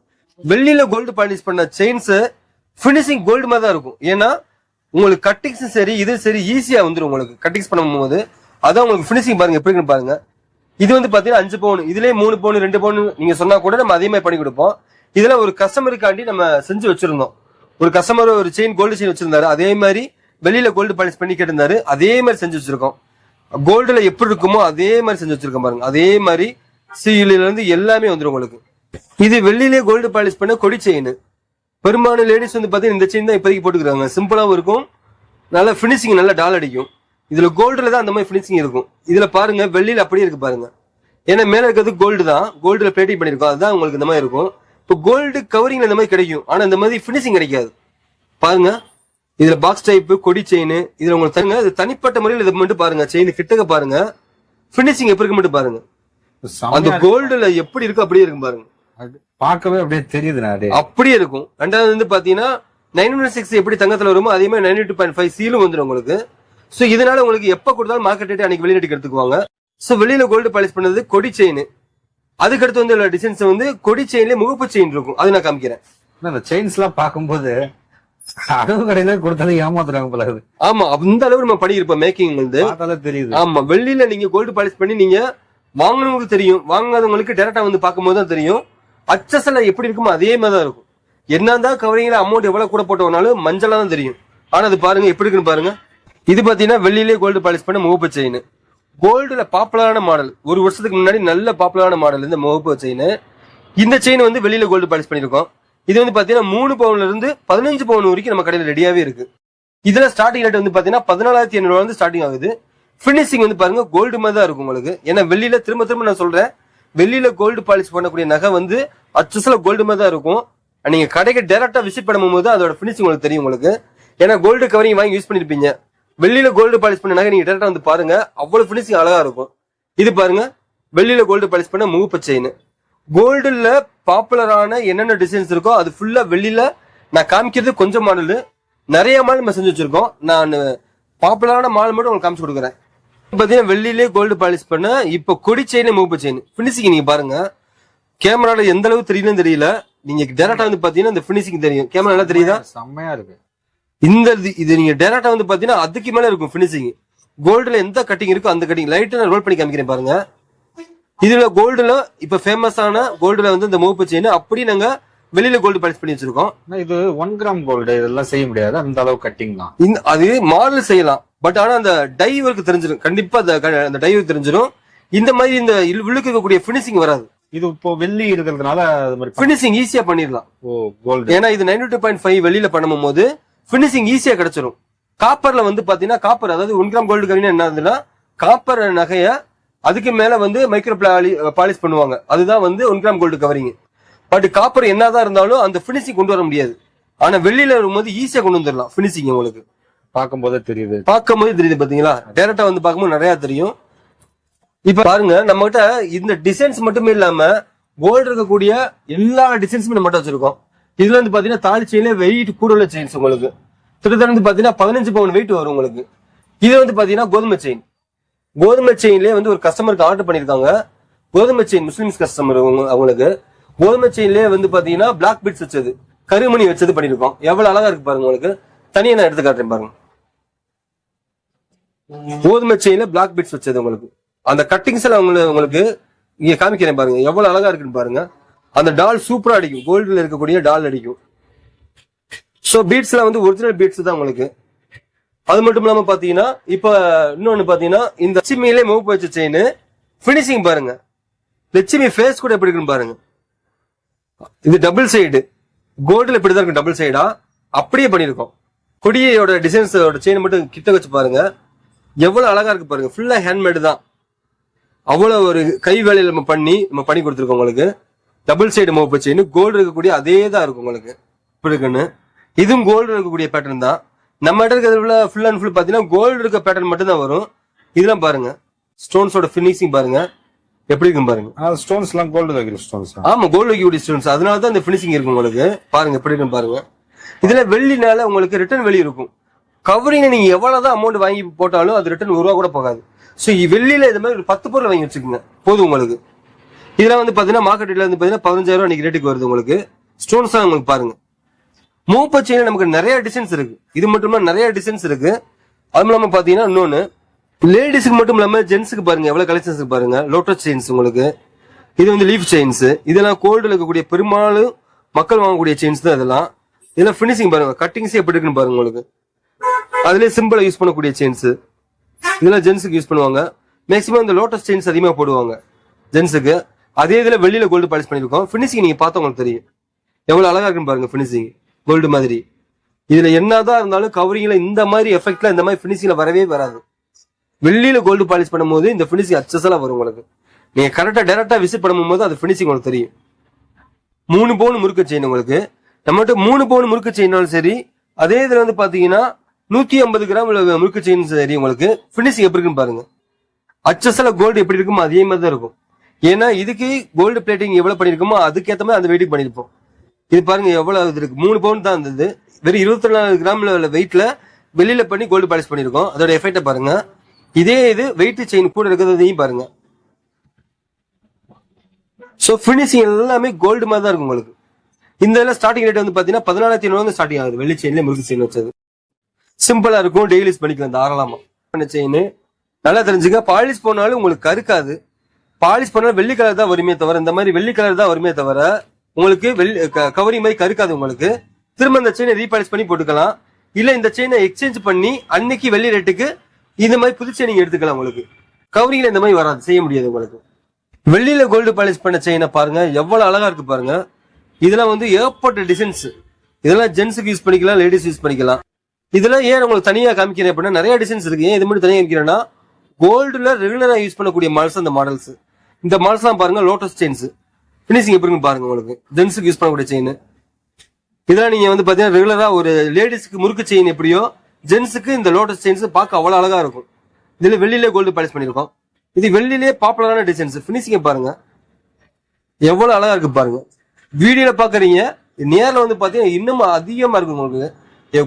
வெள்ளியில கோல்டு பாலிஷ் பண்ண செயின்ஸ் பினிஷிங் கோல்டு மாதிரி தான் இருக்கும். ஏன்னா உங்களுக்கு கட்டிங்ஸ் சரி இது சரி ஈஸியா வந்துடும் உங்களுக்கு கட்டிங்ஸ் பண்ணும்போது. அதான் உங்களுக்கு பினிஷிங் பாருங்க எப்படி இருக்குன்னு பாருங்க. இது வந்து பாத்தீங்கன்னா 5 பவுன், இதுலயே 3 பவுன் 2 பவுன் நீங்க சொன்னா கூட நம்ம அதே மாதிரி பண்ணி கொடுப்போம். இதுல ஒரு கஸ்டமருக்காண்டி நம்ம செஞ்சு வச்சிருந்தோம். ஒரு கஸ்டமர் ஒரு செயின் கோல்டு செயின் வச்சிருந்தாரு, அதே மாதிரி வெளியில கோல்டு பாலிஷ் பண்ணி கேட்டிருந்தாரு, அதே மாதிரி செஞ்சு வச்சிருக்கோம். கோல்டுல எப்படி இருக்குமோ அதே மாதிரி செஞ்சு வச்சிருக்கோம் பாருங்க. அதே மாதிரி சீல இருந்து எல்லாமே வந்துடும் உங்களுக்கு. இது வெள்ளிலே கோல்டு பாலிஷ் பண்ண கொடி செயின். பெரும்பாலான லேடிஸ் வந்து பாத்தீங்கன்னா இந்த செயின் தான் இப்போதைக்கு போட்டுக்கிறாங்க. சிம்பிளாவும் இருக்கும், நல்ல பினிஷிங், நல்ல டால் அடிக்கும். இதுல கோல்டுல தான் அந்த மாதிரி பினிஷிங் இருக்கும். இதுல பாருங்க வெள்ளியில அப்படியே இருக்கு பாருங்க. ஏன்னா மேல இருக்கிறது கோல்டு தான், கோல்டுல பிளேட்டிங் பண்ணிருக்கோம், அதுதான் உங்களுக்கு இந்த மாதிரி இருக்கும். இப்போ கோல்டு கவரிங்ல இந்த மாதிரி கிடைக்கும், ஆனா இந்த மாதிரி பினிஷிங் கிடைக்காது. பாருங்க இதுல பாக்ஸ் டைப் கொடி செயின் இதுல உங்களுக்கு தருங்க. இது தனிப்பட்ட முறையில் இது மட்டும் பாருங்க, செயின் கிட்டக்க பாருங்க, பினிஷிங் எப்படி இருக்கு மட்டும் பாருங்க. அந்த கோல்டுல எப்படி இருக்கு அப்படியே இருக்கும் பாருங்க, பார்க்கவே அப்படியே தெரியுது, அப்படியே இருக்கும். ரெண்டாவது வந்து பாத்தீங்கன்னா 916 எப்படி தங்கத்துல வருமோ அதே மாதிரி 92.5 சீலும் வந்துடும் உங்களுக்கு. சோ இதனால உங்களுக்கு எப்ப கொடுத்தாலும் மார்க்கெட் ரேட் அன்னைக்கு வெளிநாட்டுக்கு எடுத்துக்குவாங்க. சோ வெளியில கோல்டு பாலிஷ் பண்ணது கொடி செயின், அதுக்கடுத்து வந்து டிசைன்ஸ் வந்து கொடி செயின்ல முகப்பு செயின் இருக்கும், அது நான் காமிக்கிறேன். அந்த செயின்ஸ் எல்லாம் பார்க்கும்போது அளவு கடையில கொடுத்தாலும் ஏமாத்துறாங்க போல. ஆமா அந்த அளவு நம்ம பண்ணிருப்போம் மேக்கிங் வந்து தெரியுது. ஆமா வெளியில நீங்க கோல்டு பாலிஷ் பண்ணி நீங்க வாங்கினவங்களுக்கு தெரியும், வாங்காதவங்களுக்கு டேரக்டா வந்து பார்க்கும்போது தான் தெரியும். அச்சசல எப்படி இருக்குமோ அதே மாதிரி தான் இருக்கும். என்னதான் கவரிங்ல அமௌண்ட் எவ்வளவு கூட போட்டோம்னாலும் மஞ்சளா தான் தெரியும். ஆனா அது பாருங்க எப்படி இருக்குன்னு பாருங்க. இது பாத்தீங்கன்னா வெளியிலே கோல்டு பாலிஷ் பண்ண முகப்பு செயின், கோல்டுல பாப்புலரான மாடல், ஒரு வருஷத்துக்கு முன்னாடி நல்ல பாப்புலரான மாடல் இந்த முகப்பு செயின். இந்த செயின் வந்து வெளியில கோல்டு பாலிஷ் பண்ணிருக்கோம். இது வந்து பாத்தீங்கன்னா 3 பவுன்ல இருந்து 15 பவுன் வரைக்கும் நம்ம கடையில ரெடியாவே இருக்கு. இதுல ஸ்டார்டிங் ரேட் வந்து பாத்தீங்கன்னா 14,500 வந்து ஸ்டார்டிங் ஆகுது. பினிஷிங் வந்து பாருங்க கோல்டு மாதிரி தான் இருக்கும் உங்களுக்கு. ஏன்னா வெளியில திரும்ப திரும்ப நான் சொல்றேன், வெளியில கோல்டு பாலிஷ் பண்ணக்கூடிய நகை வந்து அச்சஸ்ல கோல்டு மாதிரி தான் இருக்கும். நீங்க கடைக்கு டைரக்டா விசிட் பண்ணும்போது அதோட பினிஷிங் உங்களுக்கு தெரியும் உங்களுக்கு. ஏன்னா கோல்டு கவரிங் வாங்கி யூஸ் பண்ணிருப்பீங்க, வெளியில கோல்டு பாலிஷ் பண்ண நகை நீங்க டைரக்டா வந்து பாருங்க, அவ்வளவு பினிஷிங் அழகா இருக்கும். இது பாருங்க வெளியில கோல்டு பாலிஷ் பண்ண முகப்பு செயின், கோல்டுல பாப்புலரான என்னென்ன டிசைன்ஸ் இருக்கோ அது ஃபுல்லா வெளியில நான் காமிக்கிறது கொஞ்சம் மாடல், நிறைய மாடல் நம்ம செஞ்சு வச்சிருக்கோம். நான் பாப்புலரான மாடல் மட்டும் உங்களுக்கு காமிச்சு கொடுக்குறேன். பாத்தீங்கன்னா வெள்ளிலே கோல்டு பாலிஷ் பண்ண இப்ப கொடி செயின் முகப்பு செயின் பினிஷிங் நீங்க பாருங்க. கேமரால எந்த அளவு தெரியுதுன்னு தெரியல, நீங்க டைரக்டா வந்து பாத்தீங்கன்னா இந்த பினிஷிங் தெரியும். கேமரா நல்லா தெரியுதா? செம்மையா இருக்கு. இந்த இது நீங்க டைரக்டா வந்து பாத்தீங்கன்னா அதுக்கு மேல இருக்கும் பினிஷிங். கோல்டுல எந்த கட்டிங் இருக்கோ அந்த கட்டிங் லைட்டா நான் ரோல் பண்ணி காமிக்கிறேன் பாருங்க. இதுல கோல்டுல இப்ப ஃபேமஸான கோல்டுல வந்து இந்த முகப்பு செயின் அப்படி நாங்க வெளியில கோல்டு பாலிஷ் பண்ணி வச்சிருக்கோம். இது 1 கிராம் கோல்டு இதெல்லாம் செய்ய முடியாது, அந்த அளவு கட்டிங் தான். அது மாடல் செய்யலாம், பட் ஆனா அந்த டைவருக்கு தெரிஞ்சிடும், கண்டிப்பா அந்த டைவருக்கு தெரிஞ்சிடும். இந்த மாதிரி இந்த உள்ளுக்கு இருக்கக்கூடிய பினிஷிங் வராது. இது இப்போ வெள்ளி இருக்கிறதுனால பினிஷிங் ஈஸியா பண்ணிடலாம். ஏன்னா இது 92.5 வெளியில பண்ணும் போது பினிஷிங் ஈஸியா கிடைச்சிடும். காப்பர்ல வந்து பாத்தீங்கன்னா காப்பர், அதாவது 1 கிராம் கோல்டு கவினா என்ன ஆகுதுன்னா காப்பர் நகைய அதுக்கு மேல வந்து மைக்ரோ பாலிஷ் பண்ணுவாங்க, அதுதான் வந்து 1 gram gold covering. But copper என்னதான் இருந்தாலும் அந்த பினிஷிங் கொண்டு வர முடியாது. ஆனா வெளியில வரும்போது ஈஸியா கொண்டு வந்துடலாம் பினிஷிங். உங்களுக்கு பார்க்கும்போது தெரியுது, பாத்தீங்களா? டைரக்டா வந்து பார்க்கும்போது நிறைய தெரியும். இப்ப பாருங்க நம்ம கிட்ட இந்த டிசைன்ஸ் மட்டுமே இல்லாம கோல்டு இருக்கக்கூடிய எல்லா டிசைன்ஸுமே நம்ம மட்டும் வச்சிருக்கோம். இதுல வந்து பாத்தீங்கன்னா தாலி செயின்ல வெயிட் கூட உள்ள செயின்ஸ் உங்களுக்கு கிட்டத்தட்ட வந்து பாத்தீங்கன்னா 15 பவுன் வெயிட் வரும் உங்களுக்கு. இது வந்து பாத்தீங்கன்னா கோதுமை செயின், கோதுமை செயின்லயே வந்து ஒரு கஸ்டமருக்கு ஆர்டர் பண்ணிருக்காங்க. கோதுமை செயின் முஸ்லிம்ஸ் கஸ்டமர் அவங்களுக்கு கோதுமை செயின்லயே வந்து பாத்தீங்கன்னா பிளாக் பீட்ஸ் வச்சது, கருமணி வச்சது பண்ணிருக்கோம். எவ்வளவு அழகா இருக்கு பாருங்க உங்களுக்கு. தனியா நான் எடுத்து காட்டுறேன் பாருங்க. கோதுமை செயின்ல பிளாக் பீட்ஸ் வச்சது உங்களுக்கு. அந்த கட்டிங்ஸ் எல்லாம் உங்களுக்கு இங்க காமிக்கிறேன் பாருங்க, எவ்வளவு அழகா இருக்குன்னு பாருங்க. அந்த டால் சூப்பரா அடிக்கும், கோல்டுல இருக்கக்கூடிய டால் அடிக்கும். சோ பீட்ஸ் எல்லாம் வந்து ஒரிஜினல் பீட்ஸ் தான் உங்களுக்கு. அது மட்டும் இல்லாம பாத்தீங்கன்னா இப்ப இன்னொன்னு பாத்தீங்கன்னா இந்த லட்சுமியிலே முகப்பு வச்ச செயின் பினிஷிங் பாருங்க. லட்சுமி ஃபேஸ் கூட எப்படி இருக்குன்னு பாருங்க. இது டபுள் சைடு கோல்டுல இப்படிதான் இருக்கும், டபுள் சைடா அப்படியே பண்ணிருக்கோம். கொடியோட டிசைன்ஸோட செயின் மட்டும் கிட்ட வச்சு பாருங்க, எவ்வளவு அழகா இருக்கு பாருங்க. ஃபுல்லா ஹேண்ட்மேடு தான், அவ்வளவு ஒரு கை வேலையில நம்ம பண்ணி கொடுத்துருக்கோம் உங்களுக்கு. டபுள் சைடு முகப்பு செயின் கோல்டு இருக்கக்கூடிய அதே தான் இருக்கும் உங்களுக்கு இப்படி இருக்குன்னு. இதுவும் கோல்டு இருக்கக்கூடிய பேட்டர்ன் தான். நம்ம இருக்கிறதுல ஃபுல் அண்ட் ஃபுல் பாத்தீங்கன்னா கோல்டு இருக்க பேட்டர்ன் மட்டும் தான் வரும். இதெல்லாம் பாருங்க ஸ்டோன்ஸோட பினிஷிங் பாருங்க எப்படி இருக்கும் பாருங்க. ஸ்டோன்ஸ் எல்லாம் கோல்டு வைக்கிற ஸ்டோன்ஸ். ஆமா கோல்டு வைக்கக்கூடிய ஸ்டோன்ஸ், அதனாலதான் இந்த பினிஷிங் இருக்கும் உங்களுக்கு. பாருங்க எப்படி இருக்கும் பாருங்க. இதுல வெள்ளினால உங்களுக்கு ரிட்டர்ன் வெளி இருக்கும். கவரிங் நீங்க எவ்வளவுதான் அமௌண்ட் வாங்கி போட்டாலும் அது ரிட்டர்ன் 1 ரூபா கூட போகாது. சோ வெள்ளியில இது மாதிரி ஒரு 10 பொருள் வாங்கி வச்சுக்கோங்க போதும் உங்களுக்கு. இதெல்லாம் வந்து பாத்தீங்கன்னா மார்க்கெட் ரேட்ல வந்து பாத்தீங்கன்னா 15,000 இன்னைக்கு ரேட்டுக்கு வருது உங்களுக்கு. ஸ்டோன்ஸ் தான் உங்களுக்கு பாருங்க. மூப்ப செயின்ல நமக்கு நிறைய டிசைன்ஸ் இருக்கு. இது மட்டும் நிறைய டிசைன்ஸ் இருக்கு. அது இல்லாம பாத்தீங்கன்னா இன்னொன்னு லேடிஸ்க்கு மட்டும் இல்லாம ஜென்ஸுக்கு பாருங்க எவ்வளவு கலெக்ஷன்ஸ் பாருங்க. லோட்டஸ் செயின்ஸ் உங்களுக்கு, இது வந்து லீஃப் செயின்ஸ், இதெல்லாம் கோல்டுல இருக்கக்கூடிய பெரும்பாலும் மக்கள் வாங்கக்கூடிய செயின்ஸ் தான் இதெல்லாம். இதெல்லாம் பினிஷிங் பாருங்க, கட்டிங்ஸ் எப்படி இருக்குன்னு பாருங்க உங்களுக்கு. அதுலயே சிம்பிளா யூஸ் பண்ணக்கூடிய செயின்ஸ், இதெல்லாம் ஜென்ஸுக்கு யூஸ் பண்ணுவாங்க. மேக்ஸிமம் இந்த லோட்டஸ் செயின்ஸ் அதிகமா போடுவாங்க ஜென்ஸுக்கு. அதே இதுல வெளியில கோல்டு பாலிஷ் பண்ணிருக்கோம். பினிஷிங் நீங்க பார்த்தா உங்களுக்கு தெரியும் எவ்வளவு அழகா இருக்குன்னு பாருங்க. பினிஷிங் கோல்டு மாதிரி. இதுல என்னதான் இருந்தாலும் கவரிங்ல இந்த மாதிரி எஃபெக்ட்ல இந்த மாதிரி பினிஷிங்ல வரவே வராது. வெள்ளியில கோல்டு பாலிஷ் பண்ணும்போது இந்த பினிஷிங் அச்சஸலா வரும் உங்களுக்கு. நீங்க கரெக்டா டைரக்டா விசிட் பண்ணும்போது அது பினிஷிங் உங்களுக்கு தெரியும். 3 பவுன் முறுக்கு செயின் உங்களுக்கு நம்மகிட்ட 3 பவுன் முறுக்கு செயினாலும் சரி, அதே இதுல வந்து பாத்தீங்கன்னா 150 கிராம் முறுக்கு செயின் சரி, உங்களுக்கு பினிஷிங் எப்படி இருக்குன்னு பாருங்க. அச்சசல கோல்டு எப்படி இருக்குமோ அதே மாதிரி தான் இருக்கும். ஏன்னா இதுக்கு கோல்டு பிளேட்டிங் எவ்வளவு பண்ணிருக்கோமோ அதுக்கேற்ற மாதிரி அந்த வெயிட்டுக்கு பண்ணிருப்போம். இது பாருங்க எவ்வளவு இது இருக்கு. 3 பவுன் தான் இருந்தது. வெறும் 24 கிராம்ல வெயிட்ல வெளியில பண்ணி கோல்டு பாலிஷ் பண்ணிருக்கோம். அதோட எஃபெக்ட பாருங்க. இதே இது வெயிட் செயின் கூட இருக்கிறதையும் பாருங்க. சோ பினிஷிங் எல்லாமே கோல்டு மாதிரி தான் இருக்கும் உங்களுக்கு. இந்த இதுல ஸ்டார்டிங் ரேட் வந்து பாத்தீங்கன்னா 14,500 ஸ்டார்டிங் ஆகுது. வெள்ளி செயின்ல முறுக்கு செயின் வச்சது சிம்பிளா இருக்கும். டெய்லி யூஸ் பண்ணிக்கலாம் தாராளமா. செயின் நல்லா தெரிஞ்சுக்க, பாலிஷ் போனாலும் உங்களுக்கு கருக்காது. பாலிஷ் பண்ணாலும் வெள்ளி கலர் தான் வருமே தவிர, இந்த மாதிரி வெள்ளி கலர் தான் வருமே தவிர உங்களுக்கு கவரிங் மாதிரி கருக்காது உங்களுக்கு. திரும்ப இந்த செயினை ரீபாலிஷ் பண்ணி போட்டுக்கலாம். இல்ல இந்த செயினை எக்ஸ்சேஞ்ச் பண்ணி அன்னைக்கு வெள்ளி ரேட்டுக்கு இந்த மாதிரி புது செயின் நீங்க எடுத்துக்கலாம். உங்களுக்கு கவரிங்ல இந்த மாதிரி வராது, செய்ய முடியாது உங்களுக்கு. வெள்ளியில கோல்டு பாலிஷ் பண்ண செயினை பாருங்க எவ்வளவு அழகா இருக்கு பாருங்க. இதெல்லாம் வந்து ஏகப்பட்ட டிசைன்ஸ். இதெல்லாம் ஜென்ஸுக்கு யூஸ் பண்ணிக்கலாம், லேடிஸ் யூஸ் பண்ணிக்கலாம். இதெல்லாம் ஏன் உங்களுக்கு தனியா காமிக்கிறேன் அப்படின்னா நிறைய டிசைன்ஸ் இருக்கு. ஏன் இது மட்டும் தனியா காமிக்கிறேன்னா கோல்டுல ரெகுலரா யூஸ் பண்ணக்கூடிய மாடல்ஸ் அந்த மாடல்ஸ். இந்த மாடல்ஸ் எல்லாம் பாருங்க லோட்டஸ் செயின்ஸ். பினிஷிங் எப்படி பாருங்க உங்களுக்கு. ஜென்ஸுக்கு யூஸ் பண்ணக்கூடிய செயின் இதெல்லாம் நீங்க வந்து பாத்தீங்கன்னா ரெகுலரா ஒரு லேடிஸ்க்கு முறுக்கு செயின் எப்படியோ ஜென்ஸுக்கு இந்த லோட்டஸ் செயின்ஸ் பார்க்க அவ்வளவு அழகா இருக்கும். இதுல வெள்ளிலே கோல்டு பாலிஷ் பண்ணிருக்கோம். இது வெள்ளிலே பாப்புலரான டிசைன்ஸ். பினிஷிங் பாருங்க எவ்வளவு அழகா இருக்கு பாருங்க. வீடியோல பாக்குறீங்க, நேர்ல வந்து பாத்தீங்கன்னா இன்னும் அதிகமா இருக்கும் உங்களுக்கு.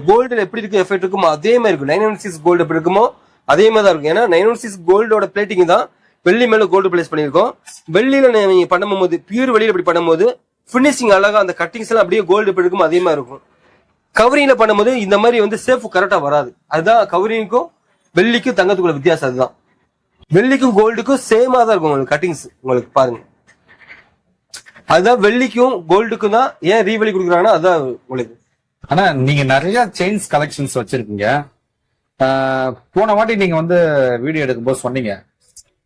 கோல்டுல எப்படி இருக்கு எஃபெக்ட் இருக்குமோ அதே மாதிரி இருக்கும். 916 கோல்டு எப்படி இருக்குமோ அதே மாதிரி தான் இருக்கும். ஏன்னா 916 கோல்டோட பிளேட்டிங் தான் வெள்ளி மேல கோல்டு பிளேஸ் பண்ணிருக்கோம். வெள்ளியில நீங்க பண்ணும்போது பியூர் வெளியில இப்படி பண்ணும்போது பினிஷிங் அழகா அந்த கட்டிங்ஸ் எல்லாம் அப்படியே கோல்டு எப்படி இருக்கும் அதே மாதிரி இருக்கும். கவரிங்ல பண்ணும்போது இந்த மாதிரி வந்து சேஃப் கரெக்டா வராது. அதுதான் கவரிங்க்கும் வெள்ளிக்கும் தங்கத்துக்குள்ள வித்தியாசம். அதுதான் வெள்ளிக்கும் கோல்டுக்கும் சேமா தான் இருக்கும் உங்களுக்கு கட்டிங்ஸ். உங்களுக்கு பாருங்க, அதுதான் வெள்ளிக்கும் கோல்டுக்கும் தான் ஏன் ரீவெளி கொடுக்குறாங்கன்னா அதுதான் உங்களுக்கு. ஆனா நீங்க நிறைய செயின்ஸ் கலெக்ஷன்ஸ் வச்சிருக்கீங்க. போன வாட்டி நீங்க வந்து வீடியோ எடுக்கும்போது சொன்னீங்க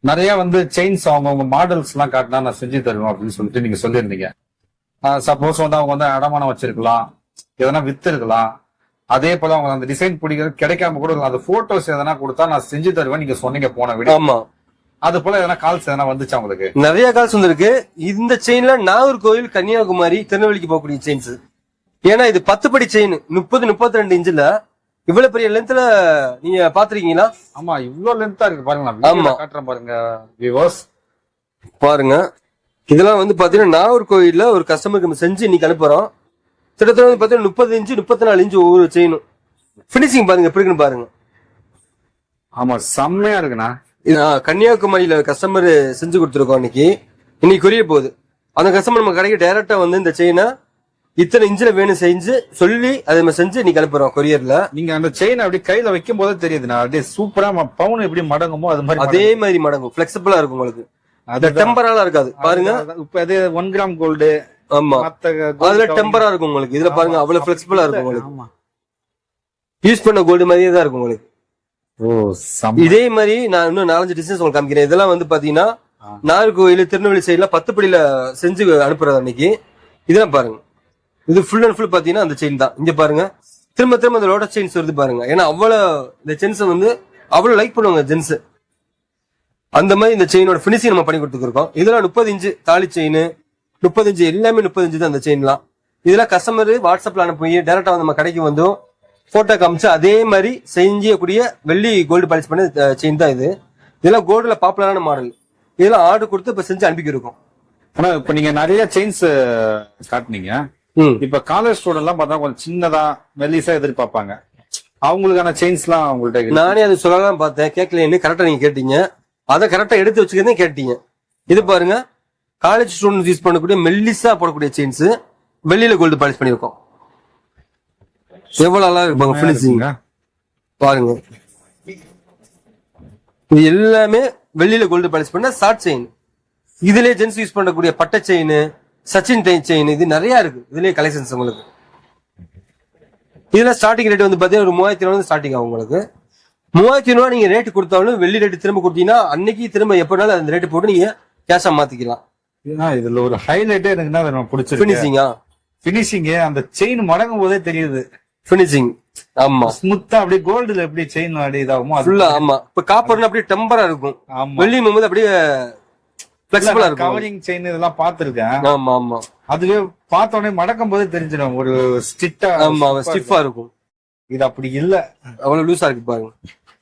நிறைய வந்து செயின்ஸ் அவங்க மாடல்ஸ் எல்லாம் காட்டினா நான் செஞ்சு தருவேன் அப்படின்னு சொல்லிட்டு நீங்க சொல்லியிருந்தீங்க. சப்போஸ் வந்து அவங்க வந்து அடமானம் வச்சிருக்கலாம், எதனா வித்து இருக்கலாம். அதே போல அவங்க அந்த டிசைன் பிடிக்கிறது கிடைக்காம கூட அந்த போட்டோஸ் எதனா கொடுத்தா நான் செஞ்சு தருவேன் நீங்க சொன்னீங்க போன வீடியோ. ஆமா, அது போல எதனா கால்ஸ் எதனா வந்துச்சா உங்களுக்கு? நிறைய கால்ஸ் வந்திருக்கு. இந்த செயின்ல நாகர்கோவில் கன்னியாகுமரி திருநெல்வேலிக்கு போகக்கூடிய செயின்ஸ். ஏன்னா இது 10 படி செயின் 30-32 இன்ச்சுல இவ்வளவு பெரிய லென்த்ல நீங்க பாத்துருக்கீங்களா? ஆமா, இவ்வளவு லென்த்தா இருக்கு பாருங்க. ஆமா காட்டுறேன் பாருங்க வியூவர்ஸ் பாருங்க. இதெல்லாம் வந்து பாத்தீங்கன்னா நாகர்கோவில்ல ஒரு கஸ்டமருக்கு நம்ம செஞ்சு இன்னைக்கு அனுப்புறோம். கிட்டத்தட்ட வந்து பாத்தீங்கன்னா 30 இன்ச்சு 34 இன்ச்சு ஒவ்வொரு செயினும். பினிஷிங் பாருங்க எப்படி இருக்குன்னு பாருங்க. ஆமா செம்மையா இருக்குண்ணா. கன்னியாகுமரியில கஸ்டமர் செஞ்சு கொடுத்துருக்கோம். இன்னைக்கு கொரியர் போகுது. அந்த கஸ்டமர் நம்ம கடைக்கு டைரக்டா வந்து இந்த செயினை இத்தனை இன்ச்சுல வேணும் செஞ்சு சொல்லி அதை நம்ம செஞ்சு இன்னைக்கு அனுப்புறோம் கொரியர்ல. நீங்க அந்த செயின் அப்படி கையில வைக்கும் போதே தெரியுதுண்ணா, அப்படியே சூப்பரா பவுன் எப்படி மடங்குமோ அது மாதிரி அதே மாதிரி மடங்கும். பிளெக்சிபிளா இருக்கும் உங்களுக்கு. அது டெம்பரலா இருக்காது பாருங்க. இப்ப அது 1 கிராம் கோல்டு. ஆமா, அதுல டெம்பரா இருக்கும் உங்களுக்கு. இதுல பாருங்க அவ்வளவு பிளெக்சிபிளா இருக்கும் உங்களுக்கு. யூஸ் பண்ண கோல்டு மாதிரியே தான் இருக்கும் உங்களுக்கு. இதே மாதிரி நான் இன்னும் 4-5 டிசைன்ஸ் உங்களுக்கு காமிக்கிறேன். இதெல்லாம் வந்து பாத்தீங்கன்னா நாகர்கோவில் திருநெல்வேலி சைட்ல 10 படியில செஞ்சு அனுப்புறது அன்னைக்கு. இதெல்லாம் பாருங்க, இது ஃபுல் அண்ட் ஃபுல் பாத்தீங்கன்னா அந்த செயின் தான். இங்க பாருங்க திரும்ப திரும்ப அந்த லோட்டஸ் செயின்ஸ் வருது பாருங்க. ஏன்னா அவ்வளவு இந்த செயின்ஸ் வந்து அவ்வளவு லைக் பண்ணுவாங்க ஜென்ஸ். அந்த மாதிரி இந்த செயினோட பினிஷிங் நம்ம பண்ணி கொடுத்துருக்கோம். இதெல்லாம் 30 இன்ச்சு தாலி செயின் 30 இன்ச்சு எல்லாமே 30 இன்ச்சு தான் அந்த செயின்லாம். இதெல்லாம் கஸ்டமர் வாட்ஸ்அப்ல அனுப்பி டைரக்டா வந்து நம்ம கடைக்கு வந்தோம் போட்டோ காமிச்சு அதே மாதிரி செஞ்சக்கூடிய வெள்ளி கோல்டு பாலிஷ் பண்ண செயின் தான் இது. இதெல்லாம் கோல்டுல பாப்புலரான மாடல். இதெல்லாம் ஆர்டர் கொடுத்து இப்ப செஞ்சு அனுப்பிக்கிருக்கோம். ஆனா இப்ப நீங்க நிறைய செயின்ஸ் காட்டுனீங்க. இப்ப காலேஜ் ஸ்டூடெண்ட் எல்லாம் பார்த்தா கொஞ்சம் சின்னதா மெல்லிசா எதிர்பார்ப்பாங்க. அவங்களுக்கான செயின்ஸ் எல்லாம் உங்கள்ட்ட நானே அது சொல்லலாம் பார்த்தேன், கேட்கலன்னு கரெக்டா நீங்க கேட்டீங்க. அதை கரெக்டா எடுத்து வச்சுக்கிறதே கேட்டீங்க. இது பாருங்க காலேஜ் ஸ்டூடெண்ட்ஸ் யூஸ் பண்ணக்கூடிய மெல்லிசா போடக்கூடிய செயின்ஸ் வெள்ளியில கோல்டு பாலிஷ் பண்ணிருக்கோம். எவ்வளவு அழகா இருப்பாங்க பினிஷிங் பாருங்க. இது எல்லாமே வெள்ளியில கோல்டு பாலிஷ் பண்ண ஷார்ட் செயின். இதுலயே ஜென்ஸ் யூஸ் பண்ணக்கூடிய பட்டை செயின், சச்சின் செயின், இது நிறைய இருக்கு. இதுலயே கலெக்ஷன்ஸ் உங்களுக்கு. இதுல ஸ்டார்டிங் ரேட் வந்து பாத்தீங்கன்னா ஒரு 3000 ஸ்டார்டிங் ஆகும் உங்களுக்கு. 3000 நீங்க ரேட் கொடுத்தாலும் வெள்ளி ரேட் திரும்ப கொடுத்தீங்கன்னா அன்னைக்கு திரும்ப எப்பனாலும் அந்த ரேட் போட்டு நீங்க கேஷா மாத்திக்கலாம். இதுல ஒரு ஹைலைட்டே எனக்கு பிடிச்சிருக்கு. பினிஷிங்கா பினிஷிங் அந்த செயின் மடங்கும் போதே தெரியுது. பினிஷிங் ஆமா ஸ்மூத்தா அப்படியே கோல்டுல எப்படி செயின் இதாகுமோ ஃபுல்லா. ஆமா, இப்ப காப்பர்னா அப்படியே டெம்பரா இருக்கும். வெள்ளி போது அப்படியே பிளெக்சிபிளா இருக்கும். கவரிங் செயின் இதெல்லாம் பாத்துருக்கேன். ஆமா ஆமா, அதுவே பார்த்த உடனே மடக்கும் போதே தெரிஞ்சிடும் ஒரு ஸ்டிட்டா. ஆமா, ஸ்டிஃபா இருக்கும். இது அப்படி இல்ல, அவ்வளவு லூசா இருக்கு பாருங்க.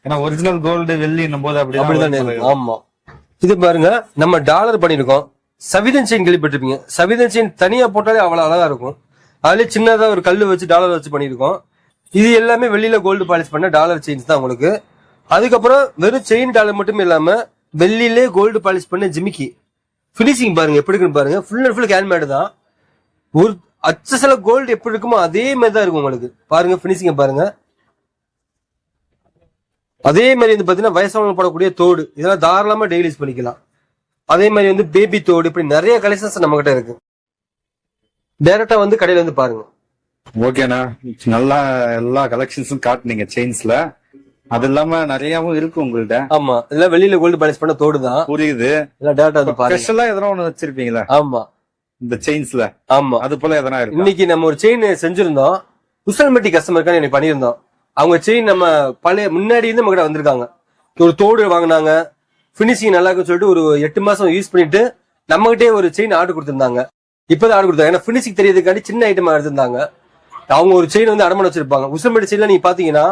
ஏன்னா ஒரிஜினல் கோல்டு வெள்ளின்னும் போது அப்படிதான் இருக்கும். ஆமா, இது பாருங்க நம்ம டாலர் பண்ணிருக்கோம். சவிதன் செயின் கேள்விப்பட்டிருப்பீங்க. சவிதன் செயின் தனியா போட்டாலே அவ்வளவு அழகா இருக்கும். அதுல சின்னதா ஒரு கல்லு வச்சு டாலர் வச்சு பண்ணிருக்கோம். இது எல்லாமே வெளியில கோல்டு பாலிஷ் பண்ண டாலர் செயின்ஸ் தான் உங்களுக்கு. அதுக்கப்புறம் வெறும் செயின் டாலர் மட்டும் இல்லாம வெள்ளிலே கோல்டு பாலிஷ் பண்ண ஜிமிக்கி. பினிஷிங் பாருங்க எப்படி இருக்குன்னு பாருங்க. ஃபுல் அண்ட் ஃபுல் ஹேண்ட்மேடு தான். ஒரு அச்சசல கோல்டு எப்படி இருக்குமோ அதே மாதிரி தான் இருக்கும் உங்களுக்கு. பாருங்க பினிஷிங்க பாருங்க. அதே மாதிரி வந்து பாத்தீங்கன்னா வயசானவங்க போடக்கூடிய தோடு, இதெல்லாம் தாராளமா டெய்லி யூஸ் பண்ணிக்கலாம். அதே மாதிரி வந்து பேபி தோடு, இப்படி நிறைய கலெக்ஷன்ஸ் நம்ம கிட்ட இருக்கு. டைரக்டா வந்து கடையில வந்து பாருங்க. ஓகேண்ணா, நல்லா எல்லா கலெக்ஷன்ஸும் காட்டுனீங்க செயின்ஸ்ல. அது இல்லாம நிறையவும் இருக்கு உங்கள்ட்ட. ஆமா, இதெல்லாம் வெளியில கோல்டு பாலிஷ் பண்ண தோடு தான். புரியுது. டைரக்டா வந்து பாருங்க. ஸ்பெஷலா எதனா ஒண்ணு வச்சிருப்பீங்களா? ஆமா, இந்த செயின்ஸ்ல. ஆமா, அது போல எதனா இருக்கு. இன்னைக்கு நம்ம ஒரு செயின் செஞ்சிருந்தோம். உசல்மெட்டி கஸ்டமருக்கான எனக்கு பண்ணியிருந்தோம். அவங்க செயின் நம்ம பழைய முன்னாடி இருந்து நம்ம கிட்ட வந்திருக்காங்க. ஒரு தோடு வாங்கினாங்க, பினிஷிங் நல்லா இருக்குன்னு சொல்லிட்டு ஒரு 8 மாசம் யூஸ் பண்ணிட்டு நம்ம கிட்டே ஒரு செயின் ஆர்டர் கொடுத்திருந்தாங்க. இப்பதான் ஆர்டர் கொடுத்தாங்க. ஏன்னா பினிஷிங் தெரியறதுக்காண்டி சின்ன ஐட்டமா எடுத்திருந்தாங்க. அவங்க ஒரு செயின் வந்து அடமான வச்சிருப்பாங்க. உசல்மெட்டி செயின்ல நீங்க பாத்தீங்கன்னா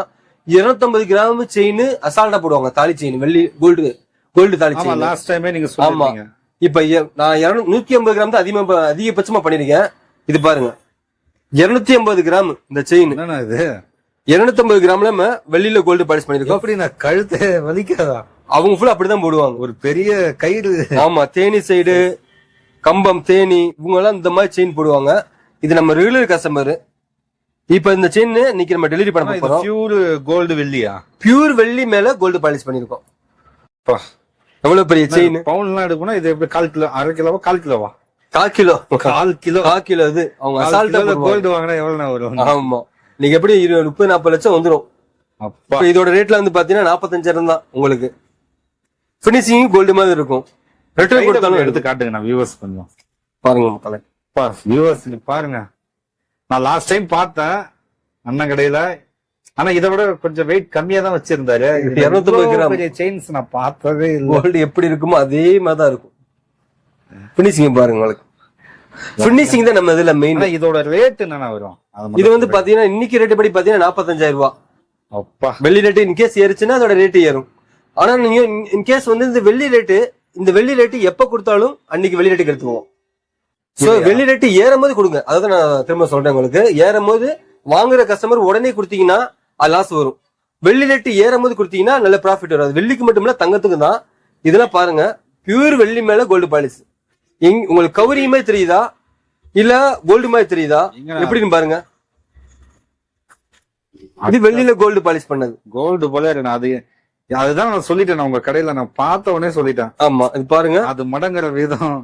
250 கிராம் செயின் அசால்ட்டா போடுவாங்க. தாலி செயின், வெள்ளி கோல்டு தாலி செயின். லாஸ்ட் டைமே நீங்க சொன்னீங்க. இப்ப நான் 150 கிராம் தான் அதிகபட்சமா பண்ணிருக்கேன். இது பாருங்க, 250 கிராம் இந்த செயின். இது 250 கிராம்ல நம்ம வெள்ளியில கோல்டு பாலிஷ் பண்ணிருக்கோம். அப்படி நான் கழுத்து வலிக்காதா? அவங்க ஃபுல்லா அப்படிதான் போடுவாங்க. ஒரு பெரிய கயிறு. ஆமா, தேனி சைடு, கம்பம், தேனி, இவங்க எல்லாம் இந்த மாதிரி செயின் போடுவாங்க. இது நம்ம ரெகுலர் கஸ்டமர். இப்ப இந்த செயின் இன்னைக்கு நம்ம டெலிவரி பண்ண போறோம். Pure gold வெள்ளியா? பியூர் வெள்ளி மேல கோல்டு பாலிஷ் பண்ணிருக்கோம். எவ்வளவு பெரிய செயின். பவுன்லாம் எடுக்கணும். இது எப்படி 1/4 கிலோ, 1/2 கிலோவா, 1/4 கிலோவா? 1/4 கிலோ. 1/4 கிலோ. இது அவங்க அசால்ட்டா கோல்டு வாங்கினா எவ்வளவு வரும்? ஆமா, நீங்க எப்படி 30-40 லட்சம் வந்துரும். அப்ப இதோட ரேட்ல வந்து பாத்தீங்கன்னா 45,000 தான் உங்களுக்கு. பினிஷிங் கோல்டு மாதிரி இருக்கும். ரிட்டர்ன் கொடுத்தாலும் எடுத்து காட்டுங்க, நான் வியூவர்ஸ் பண்ணுவோம். பாருங்க மக்களே, வியூவர்ஸ் பாருங்க. நான் லாஸ்ட் டைம் பார்த்தேன் அண்ணன் கடையில. ஆனா இதை விட கொஞ்சம் வெயிட் கம்மியா தான் வச்சிருந்தாரு. 250 கிராம் செயின்ஸ் நான் பார்த்ததே இல்லை. கோல்டு எப்படி இருக்குமோ அதே மாதிரி தான் இருக்கும். பினிஷிங் பாருங்க உங்களுக்கு. பினிஷிங் தான் நம்ம இதுல மெயின். இதோட ரேட் என்னன்னா வரும்? இது வந்து பாத்தீங்கன்னா இன்னைக்கு ரேட் படி பாத்தீங்கன்னா 45,000 ரூபாய். அப்பா, வெள்ளி ரேட் இன்கேஸ் ஏறுச்சுன்னா அதோட ரேட் ஏறும். ஆனா நீங்க இன்கேஸ் வந்து இந்த வெள்ளி ரேட்டு எப்ப கொடுத்தாலும் அன்னைக்கு வெள்ளி ரேட்டுக்கு எடுத்துக்குவோம். சோ வெள்ளி ரேட்டு ஏறும் போது கொடுங்க. அதாவது நான் திரும்ப சொல்றேன் உங்களுக்கு, ஏறும் போது வாங்குற கஸ்டமர் உடனே கொடுத்தீங்கன்னா அது லாஸ் வரும். வெள்ளி ரேட்டு ஏறும் போது கொடுத்தீங்கன்னா நல்ல ப்ராஃபிட் வரும். அது வெள்ளிக்கு மட்டும் இல்ல, தங்கத்துக்கு தான். இதெல்லாம் பாருங்க, பியூர் வெள்ளி மேல கோல்டு பாலிஷ். உங்களுக்கு கவரிங் மாதிரி தெரியுதா இல்ல கோல்டு மாதிரி தெரியுதா எப்படின்னு பாருங்க. இது வெள்ளியில கோல்டு பாலிஷ் பண்ணது. கோல்டு போல அதுதான் நான் சொல்லிட்டேன். உங்க கடையில நான் பார்த்த உடனே சொல்லிட்டேன். ஆமா, இது பாருங்க, அது மடங்குற விதம்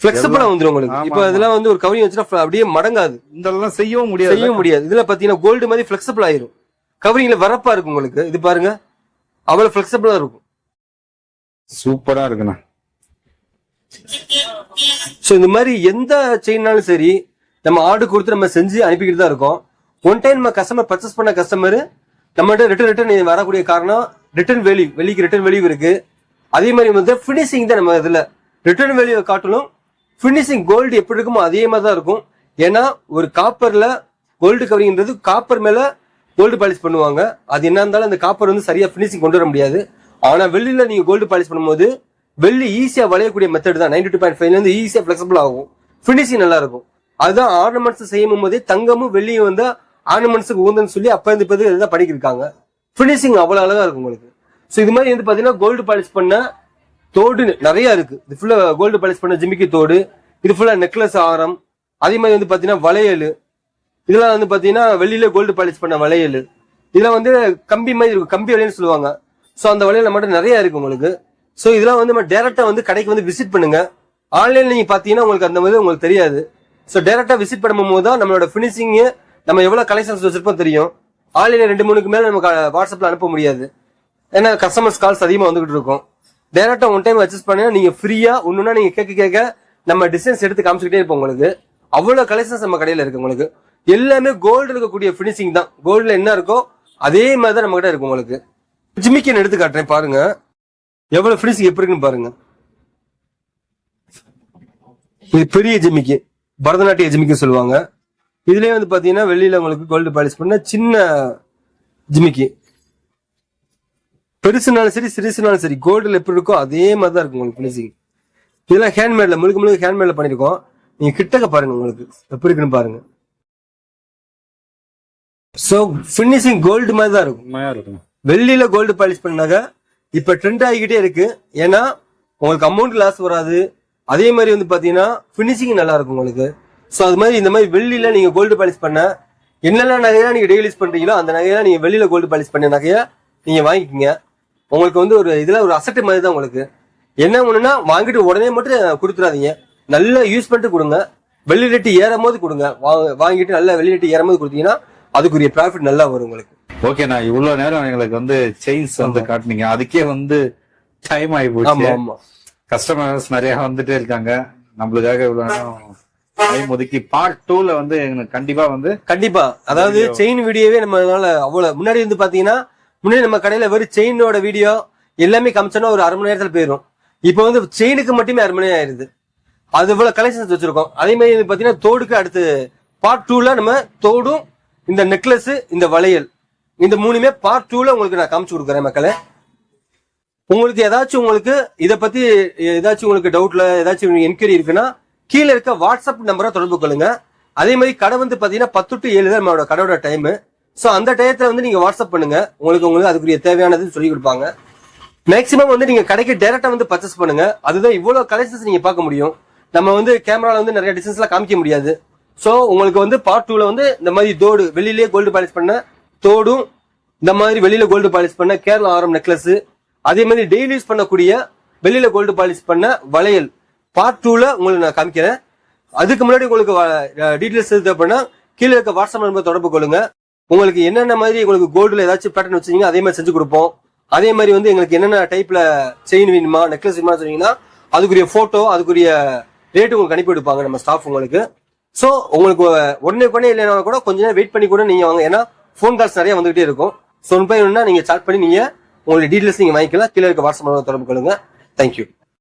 பிளெக்சிபிளா வந்துரும் உங்களுக்கு. இப்ப இதெல்லாம் வந்து ஒரு கவரிங் வச்சுனா அப்படியே மடங்காது. இதெல்லாம் செய்யவும் முடியாது. இதுல பாத்தீங்கன்னா கோல்டு மாதிரி பிளெக்சிபிள் ஆயிரும். கவரிங்ல வரப்பா இருக்கும் உங்களுக்கு. இது பாருங்க, அவ்வளவு பிளெக்சிபிளா இருக்கும். சூப்பரா இருக்குண்ணா. சோ இந்த மாதிரி எந்த செயின்னாலும் சரி நம்ம ஆர்டர் கொடுத்து நம்ம செஞ்சு அனுப்பிக்கிட்டு தான் இருக்கோம். ஒன் டைம் நம்ம கஸ்டமர் பர்ச்சேஸ் பண்ண கஸ்டமர் நம்மகிட்ட ரிட்டர்ன் வரக்கூடிய காரணம் வெளிக்கு ரிட்டர்ன் வேல்யூ இருக்கு. அதே மாதிரி வந்து பினிஷிங் தான். நம்ம இதுல ரிட்டர்ன் வேல்யூ காட்டணும். பினிஷிங் கோல்டு எப்படி இருக்குமோ அதே மாதிரி தான் இருக்கும். ஏன்னா ஒரு காப்பர்ல கோல்டு கவரிங்ன்றது காப்பர் மேல கோல்டு பாலிஷ் பண்ணுவாங்க. அது என்ன இருந்தாலும் அந்த காப்பர் வந்து சரியா பினிஷிங் கொண்டு வர முடியாது. ஆனா வெள்ளியில நீங்க கோல்டு பாலிஷ் பண்ணும்போது வெள்ளி ஈஸியா வளையக்கூடிய மெத்தட் தான். 92.5 இருந்து ஈஸியா பிளெக்சிபிள் ஆகும். பினிஷிங் நல்லா இருக்கும். அதுதான் ஆர்னமெண்ட்ஸ் செய்யும் போதே தங்கமும் வெள்ளியும் வந்து ஆர்னமெண்ட்ஸுக்கு ஊந்தன்னு சொல்லி அப்ப இருந்து இப்ப இதுதான் பண்ணிக்கிருக்காங்க. பினிஷிங் அவ்வளவு அழகா இருக்கும் உங்களுக்கு. சோ இது மாதிரி வந்து பாத்தீங்கன்னா கோல்டு பாலிஷ் பண்ண தோடு நிறைய இருக்கு. இது ஃபுல்லா கோல்டு பாலிஷ் பண்ண ஜிமிக்கி தோடு, இது ஃபுல்லா நெக்லஸ் ஆரம், அதே மாதிரி வந்து பாத்தீங்கன்னா வளையல், இதெல்லாம் வந்து பாத்தீங்கன்னா வெளியில கோல்டு பாலிஷ் பண்ண வளையல், இதெல்லாம் வந்து கம்பி மாதிரி இருக்கும், கம்பி வளையல்னு சொல்லுவாங்க. சோ அந்த வளையல் மட்டும் நிறைய இருக்கு உங்களுக்கு. சோ இதெல்லாம் வந்து நம்ம டைரக்டா வந்து கடைக்கு வந்து விசிட் பண்ணுங்க. ஆன்லைன்ல நீங்க பாத்தீங்கன்னா உங்களுக்கு அந்த மாதிரி உங்களுக்கு தெரியாது. சோ டைரக்டா விசிட் பண்ணும்போது தான் நம்மளோட பினிஷிங் நம்ம எவ்வளவு கலெக்ஷன்ஸ் வச்சிருப்போம் தெரியும். ஆன்லைன்ல 2-3க்கு மேல நம்ம வாட்ஸ்அப்ல அனுப்ப முடியாது. ஏன்னா கஸ்டமர்ஸ் கால்ஸ் அதிகமா வந்துகிட்டு இருக்கும். டைரக்டா ஒன் டைம் அட்ஜஸ்ட் பண்ணா நீங்க ஃப்ரீயா ஒண்ணுன்னா நீங்க கேட்க நம்ம டிசைன்ஸ் எடுத்து காமிச்சுக்கிட்டே இருப்போம் உங்களுக்கு. அவ்வளவு கலெக்ஷன்ஸ் நம்ம கடையில இருக்கு உங்களுக்கு. எல்லாமே கோல்டு இருக்கக்கூடிய பினிஷிங் தான். கோல்டுல என்ன இருக்கோ அதே மாதிரி தான் நம்ம கிட்ட இருக்கு உங்களுக்கு. ஜிமிக்கி எடுத்து காட்டுறேன் பாருங்க, எவ்வளவு பினிஷிங் எப்படி இருக்குன்னு பாருங்க. இது பெரிய ஜிமிக்கி, பரதநாட்டிய ஜிமிக்கி சொல்லுவாங்க. இதுலயே வந்து பாத்தீங்கன்னா வெள்ளியில உங்களுக்கு கோல்டு பாலிஷ் பண்ண சின்ன ஜிமிக்கி. பெருசுனாலும் சரி சிறுசுனாலும் சரி கோல்டுல எப்படி இருக்கோ அதே மாதிரிதான் இருக்கும் உங்களுக்கு பினிஷிங். இதெல்லாம் ஹேண்ட்மேட்ல முழுக்க ஹேண்ட்மேட்ல பண்ணிருக்கோம். நீங்க கிட்டக்க பாருங்க உங்களுக்கு எப்படி இருக்குன்னு பாருங்க. சோ பினிஷிங் கோல்டு மாதிரி தான் இருக்கும். வெள்ளியில கோல்டு பாலிஷ் பண்ணாங்க இப்ப ட்ரெண்ட் ஆகிக்கிட்டே இருக்கு. ஏன்னா உங்களுக்கு அமௌண்ட் லாஸ் வராது. அதே மாதிரி வந்து பாத்தீங்கன்னா பினிஷிங் நல்லா இருக்கும் உங்களுக்கு. சோ அது மாதிரி இந்த மாதிரி வெள்ளியில நீங்க கோல்டு பாலிஷ் பண்ண என்னென்ன நகையெல்லாம் நீங்க டெய்லி யூஸ் பண்றீங்களோ அந்த நகையெல்லாம் நீங்க வெளியில கோல்டு பாலிஷ் பண்ண நகையா நீங்க வாங்கிக்கோங்க. உங்களுக்கு வந்து ஒரு இதுல ஒரு அசட் மாதிரி தான் உங்களுக்கு. என்ன ஒண்ணுன்னா வாங்கிட்டு உடனே மட்டும் கொடுத்துடாதீங்க, நல்லா யூஸ் பண்ணிட்டு கொடுங்க. வெள்ளி ரேட்டு ஏறும் போது கொடுங்க. வாங்கிட்டு நல்லா வெள்ளி ரேட்டு ஏறும் போது கொடுத்தீங்கன்னா அதுக்குரிய ப்ராஃபிட் நல்லா வரும் உங்களுக்கு. ஓகேண்ணா, இவ்வளவு நேரம் எங்களுக்கு வந்து செயின்ஸ் வந்து காட்டுனீங்க, அதுக்கே வந்து டைம் ஆகி போச்சு. கஸ்டமர்ஸ் நிறைய வந்துட்டே இருக்காங்க. நம்மளுக்காக இவ்வளவு நேரம் டைம் ஒதுக்கி பார்ட் 2ல வந்து கண்டிப்பா அதாவது செயின் வீடியோவே நம்மளால அவ்வளவு முன்னாடி வந்து பாத்தீங்கன்னா முன்னாடி நம்ம கடையில வெறும் செயினோட வீடியோ எல்லாமே காமிச்சோன்னா ஒரு 1/2 மணி நேரத்துல போயிடும். இப்ப வந்து செயினுக்கு மட்டுமே 1/2 மணி நேரம் ஆயிருது. அது இவ்வளவு கலெக்ஷன்ஸ் வச்சிருக்கோம். அதே மாதிரி பாத்தீங்கன்னா தோடுக்கு அடுத்து பார்ட் 2ல நம்ம தோடும் இந்த நெக்லஸ் இந்த வளையல் இந்த 3மே பார்ட் 2ல உங்களுக்கு நான் காமிச்சு கொடுக்குறேன் மக்களே. உங்களுக்கு ஏதாச்சும் உங்களுக்கு இதை பத்தி ஏதாச்சும் உங்களுக்கு டவுட்ல ஏதாச்சும் என்கொயரி இருக்குன்னா கீழே இருக்க வாட்ஸ்அப் நம்பரை தொடர்பு கொள்ளுங்க. அதே மாதிரி கடை வந்து பாத்தீங்கன்னா 10 to 7 தான் நம்மளோட கடையோட டைம். சோ அந்த டயத்துல வந்து நீங்க வாட்ஸ்அப் பண்ணுங்க, உங்களுக்கு அதுக்குரிய தேவையானது சொல்லி கொடுப்பாங்க. மேக்சிமம் வந்து நீங்க கடைக்கு டைரக்டா வந்து பர்ச்சேஸ் பண்ணுங்க. அதுதான் இவ்வளவு கலெக்ஷன்ஸ் நீங்க பார்க்க முடியும். நம்ம வந்து கேமரால வந்து நிறைய டிசைன்ஸ் எல்லாம் காமிக்க முடியாது. சோ உங்களுக்கு வந்து பார்ட் 2ல வந்து இந்த மாதிரி தோடு வெளியிலேயே கோல்டு பாலிஷ் பண்ண தோடும் இந்த மாதிரி வெளியில கோல்டு பாலிஷ் பண்ண கேரளா ஆரம் நெக்லஸ் அதே மாதிரி டெய்லி யூஸ் பண்ணக்கூடிய வெளியில கோல்டு பாலிஷ் பண்ண வளையல் பார்ட் 2ல உங்களுக்கு நான் காமிக்கிறேன். அதுக்கு முன்னாடி உங்களுக்கு டீடைல்ஸ் தேவைப்படனா கீழே இருக்க வாட்ஸ்அப் நம்பர் தொடர்பு கொள்ளுங்க. உங்களுக்கு என்னென்ன மாதிரி உங்களுக்கு கோல்டுல ஏதாச்சும் பேட்டர்ன் வச்சீங்கன்னா அதே மாதிரி செஞ்சு கொடுப்போம். அதே மாதிரி வந்து எங்களுக்கு என்னென்ன டைப்ல செயின் வேணுமா நெக்லஸ் வேணுமா சொன்னீங்கன்னா அதுக்குரிய போட்டோ அதுக்குரிய ரேட்டு உங்களுக்கு அனுப்பி கொடுப்பாங்க நம்ம ஸ்டாஃப் உங்களுக்கு. சோ உங்களுக்கு உடனே இல்லைன்னா கூட கொஞ்ச நேரம் வெயிட் பண்ணி கூட நீங்க வாங்க. ஏன்னா போன் கால்ஸ் நிறைய வந்துகிட்டே இருக்கும். ஸோ நீங்க சாட் பண்ணி நீங்க உங்களுடைய டீடைல்ஸ் நீங்க வாங்கிக்கலாம். கீழே இருக்க வாட்ஸ்அப் தொடர்பு கொள்ளுங்க. தேங்க்யூ.